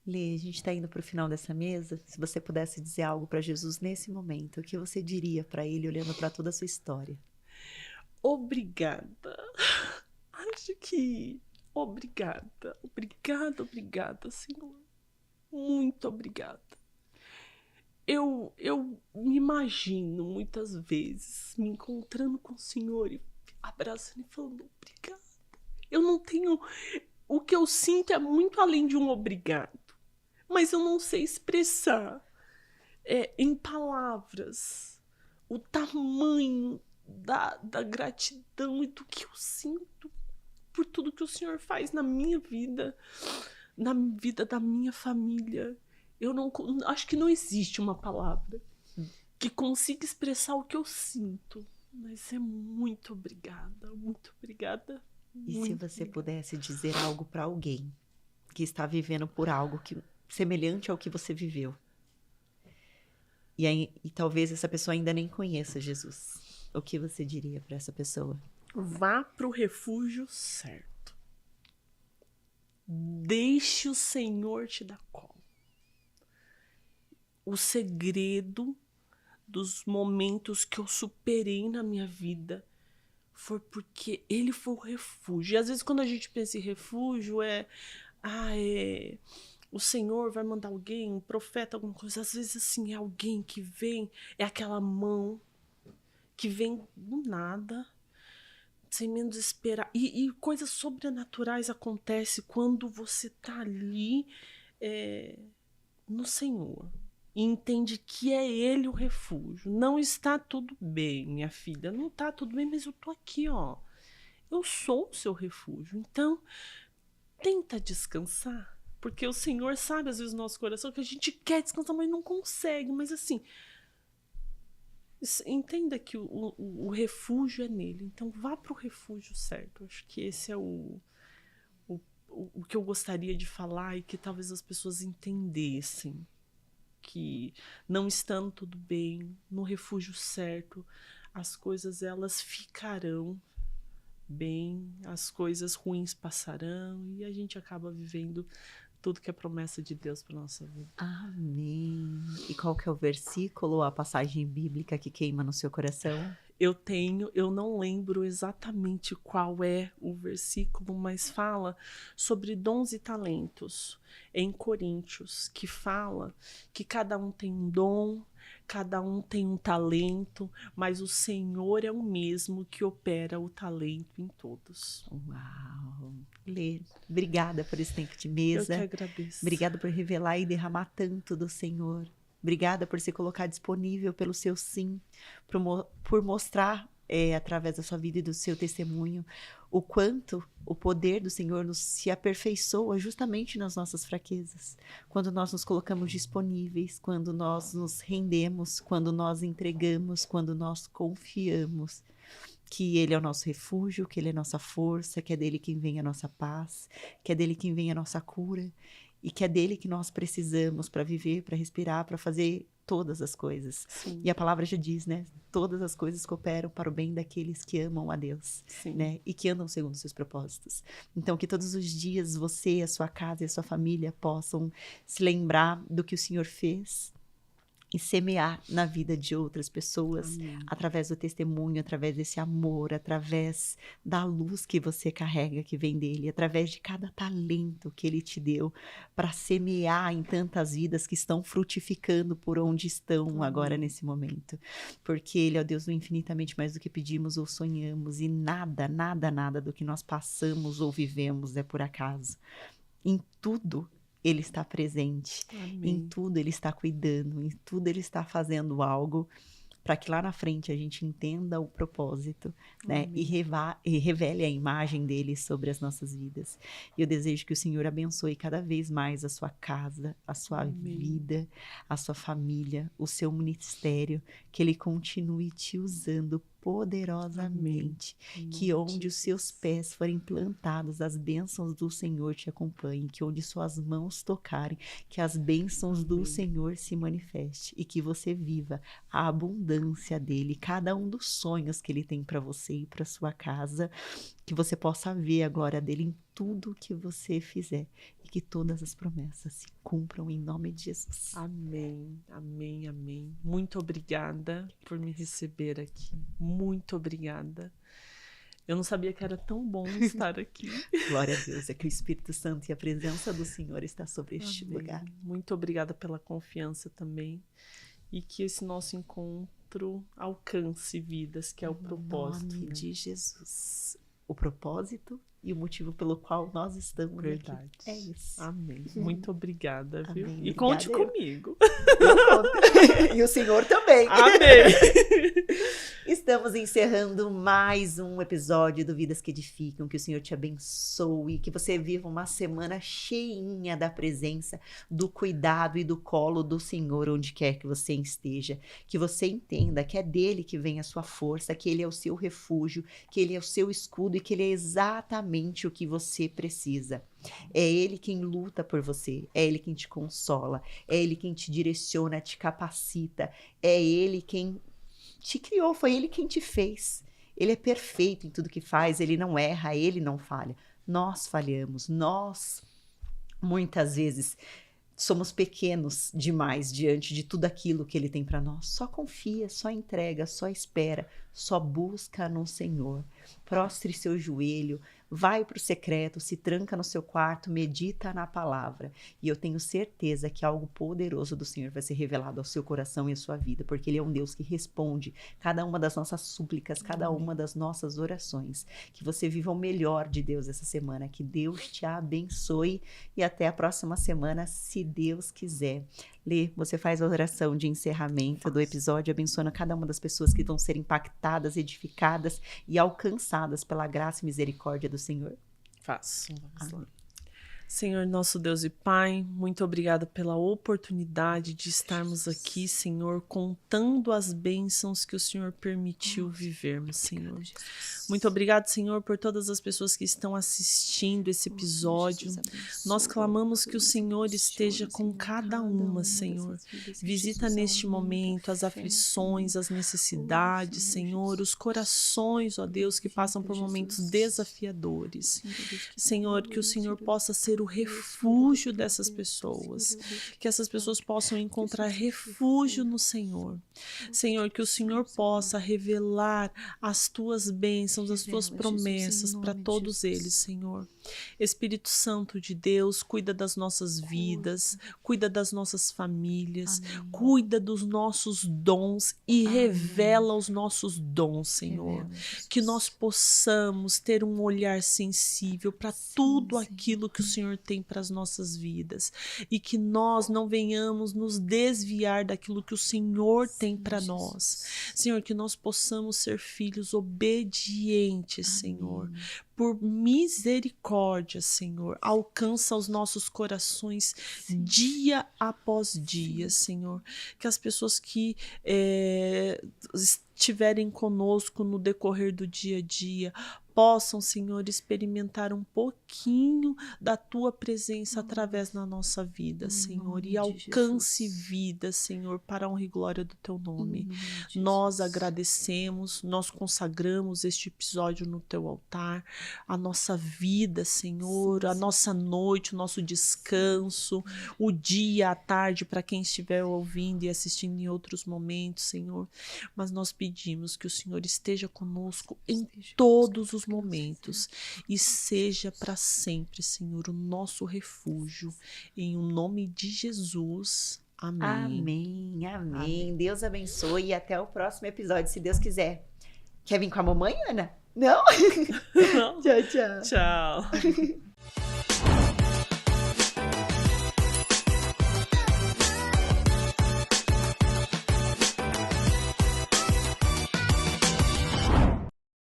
Lê, a gente está indo para o final dessa mesa. Se você pudesse dizer algo para Jesus nesse momento, o que você diria para ele olhando para toda a sua história? Obrigada. Acho que obrigada. Obrigada, Senhor. Muito obrigada. Eu me imagino muitas vezes me encontrando com o Senhor e abraçando e falando obrigada. Eu não tenho... O que eu sinto é muito além de um obrigado. Mas eu não sei expressar em palavras o tamanho da gratidão e do que eu sinto por tudo que o Senhor faz na minha vida, na vida da minha família. Eu não acho que não existe uma palavra que consiga expressar o que eu sinto. Mas é muito obrigada, muito obrigada. E se você pudesse dizer algo para alguém que está vivendo por algo semelhante ao que você viveu, e talvez essa pessoa ainda nem conheça Jesus, o que você diria para essa pessoa? Vá para o refúgio certo. Deixe o Senhor te dar colo. O segredo dos momentos que eu superei na minha vida foi porque ele foi o refúgio. E às vezes quando a gente pensa em refúgio o Senhor vai mandar alguém, um profeta, alguma coisa. Às vezes assim, é alguém que vem, é aquela mão que vem do nada, sem menos esperar. E coisas sobrenaturais acontecem quando você tá ali no Senhor. E entende que é Ele o refúgio. Não está tudo bem, minha filha. Não está tudo bem, mas eu tô aqui, ó. Eu sou o seu refúgio. Então, tenta descansar. Porque o Senhor sabe, às vezes, no nosso coração que a gente quer descansar, mas não consegue. Mas assim, entenda que o refúgio é nele. Então, vá para o refúgio certo. Acho que esse é o que eu gostaria de falar e que talvez as pessoas entendessem. Que não estando tudo bem, no refúgio certo, as coisas elas ficarão bem, as coisas ruins passarão e a gente acaba vivendo tudo que é promessa de Deus para nossa vida. Amém. E qual que é o versículo ou a passagem bíblica que queima no seu coração? Eu não lembro exatamente qual é o versículo, mas fala sobre dons e talentos em Coríntios, que fala que cada um tem um dom, cada um tem um talento, mas o Senhor é o mesmo que opera o talento em todos. Uau! Lê. Obrigada por esse tempo de Eu mesa. que agradeço. Obrigada por revelar e derramar tanto do Senhor. Obrigada por se colocar disponível pelo seu sim, por mostrar através da sua vida e do seu testemunho o quanto o poder do Senhor se aperfeiçoa justamente nas nossas fraquezas. Quando nós nos colocamos disponíveis, quando nós nos rendemos, quando nós entregamos, quando nós confiamos que Ele é o nosso refúgio, que Ele é a nossa força, que é dele quem vem a nossa paz, que é dele quem vem a nossa cura. E que é dele que nós precisamos para viver, para respirar, para fazer todas as coisas. Sim. E a palavra já diz, né? Todas as coisas cooperam para o bem daqueles que amam a Deus, Sim. né? E que andam segundo os seus propósitos. Então, que todos os dias você, a sua casa e a sua família possam se lembrar do que o Senhor fez e semear na vida de outras pessoas. Amém. Através do testemunho, através desse amor, através da luz que você carrega, que vem dele, através de cada talento que ele te deu para semear em tantas vidas que estão frutificando por onde estão agora nesse momento. Porque ele é o Deus do infinitamente mais do que pedimos ou sonhamos, e nada, nada, nada do que nós passamos ou vivemos é por acaso. Em tudo Ele está presente. Amém. Em tudo Ele está cuidando, em tudo Ele está fazendo algo para que lá na frente a gente entenda o propósito, né? E revele a imagem dele sobre as nossas vidas. E eu desejo que o Senhor abençoe cada vez mais a sua casa, a sua vida, a sua família, o seu ministério, que ele continue te usando poderosamente. Que onde os seus pés forem plantados, as bênçãos do Senhor te acompanhem, que onde suas mãos tocarem, que as bênçãos do Senhor se manifestem e que você viva a abundância dele, cada um dos sonhos que ele tem para você e para sua casa, que você possa ver a glória dele em tudo que você fizer e que todas as promessas se cumpram em nome de Jesus. Amém, amém, amém. Muito obrigada por me receber aqui. Muito obrigada. Eu não sabia que era tão bom estar aqui. Glória a Deus, é que o Espírito Santo e a presença do Senhor está sobre este lugar. Muito obrigada pela confiança também. E que esse nosso encontro alcance vidas, que é o propósito. Em nome de Jesus. O propósito e o motivo pelo qual nós estamos Verdade. aqui. É isso. Amém. Muito obrigada, viu? Amém. E Obrigada conte eu. comigo. E o Senhor também. Amém. Estamos encerrando mais um episódio do Vidas que Edificam. Que o Senhor te abençoe, que você viva uma semana cheinha da presença, do cuidado e do colo do Senhor onde quer que você esteja. Que você entenda que é dele que vem a sua força, que ele é o seu refúgio, que ele é o seu escudo e que ele é exatamente o que você precisa. É ele quem luta por você, é ele quem te consola, é ele quem te direciona, te capacita, é ele quem te criou, foi ele quem te fez. Ele é perfeito em tudo que faz, ele não erra, ele não falha. Nós falhamos, nós muitas vezes somos pequenos demais diante de tudo aquilo que ele tem para nós. Só confia, só entrega, só espera, só busca no Senhor. Prostre seu joelho, vai para o secreto, se tranca no seu quarto, medita na palavra. E eu tenho certeza que algo poderoso do Senhor vai ser revelado ao seu coração e à sua vida, porque ele é um Deus que responde cada uma das nossas súplicas, cada uma das nossas orações. Que você viva o melhor de Deus essa semana, que Deus te abençoe e até a próxima semana, se Deus quiser. Lê, você faz a oração de encerramento do episódio, abençoando cada uma das pessoas que vão ser impactadas, edificadas e alcançadas pela graça e misericórdia do Senhor. Faço. Vamos lá. Senhor, nosso Deus e Pai, muito obrigada pela oportunidade de estarmos aqui, Senhor, contando as bênçãos que o Senhor permitiu vivermos, Senhor. Muito obrigado, Senhor, por todas as pessoas que estão assistindo esse episódio. Nós clamamos que o Senhor esteja com cada uma, Senhor. Visita neste momento as aflições, as necessidades, Senhor, os corações, ó Deus, que passam por momentos desafiadores. Senhor, que o Senhor possa ser ser o refúgio dessas pessoas. Que essas pessoas possam encontrar refúgio no Senhor. Senhor, que o Senhor possa revelar as tuas bênçãos, as tuas promessas para todos eles, Senhor. Espírito Santo de Deus, cuida das nossas vidas, cuida das nossas famílias, cuida dos nossos dons e revela os nossos dons, Senhor. Que nós possamos ter um olhar sensível para tudo aquilo que o Senhor tem para as nossas vidas e que nós não venhamos nos desviar daquilo que o Senhor tem para nós. Senhor, que nós possamos ser filhos obedientes, Senhor. Por misericórdia, Senhor, alcança os nossos corações dia após dia, Senhor. Que as pessoas que estiverem conosco no decorrer do dia a dia possam, Senhor, experimentar um pouquinho da Tua presença através da nossa vida, Senhor, e alcance vida, Senhor, para a honra e glória do Teu nome. Nós agradecemos, nós consagramos este episódio no Teu altar, a nossa vida, Senhor, a nossa noite, o nosso descanso, o dia, a tarde, para quem estiver ouvindo e assistindo em outros momentos, Senhor. Mas nós pedimos que o Senhor esteja conosco em todos os momentos e seja para sempre, Senhor, o nosso refúgio. Em o nome de Jesus. Amém. Amém, amém. Deus abençoe e até o próximo episódio, se Deus quiser. Quer vir com a mamãe, Ana? Não? Tchau, tchau. Tchau.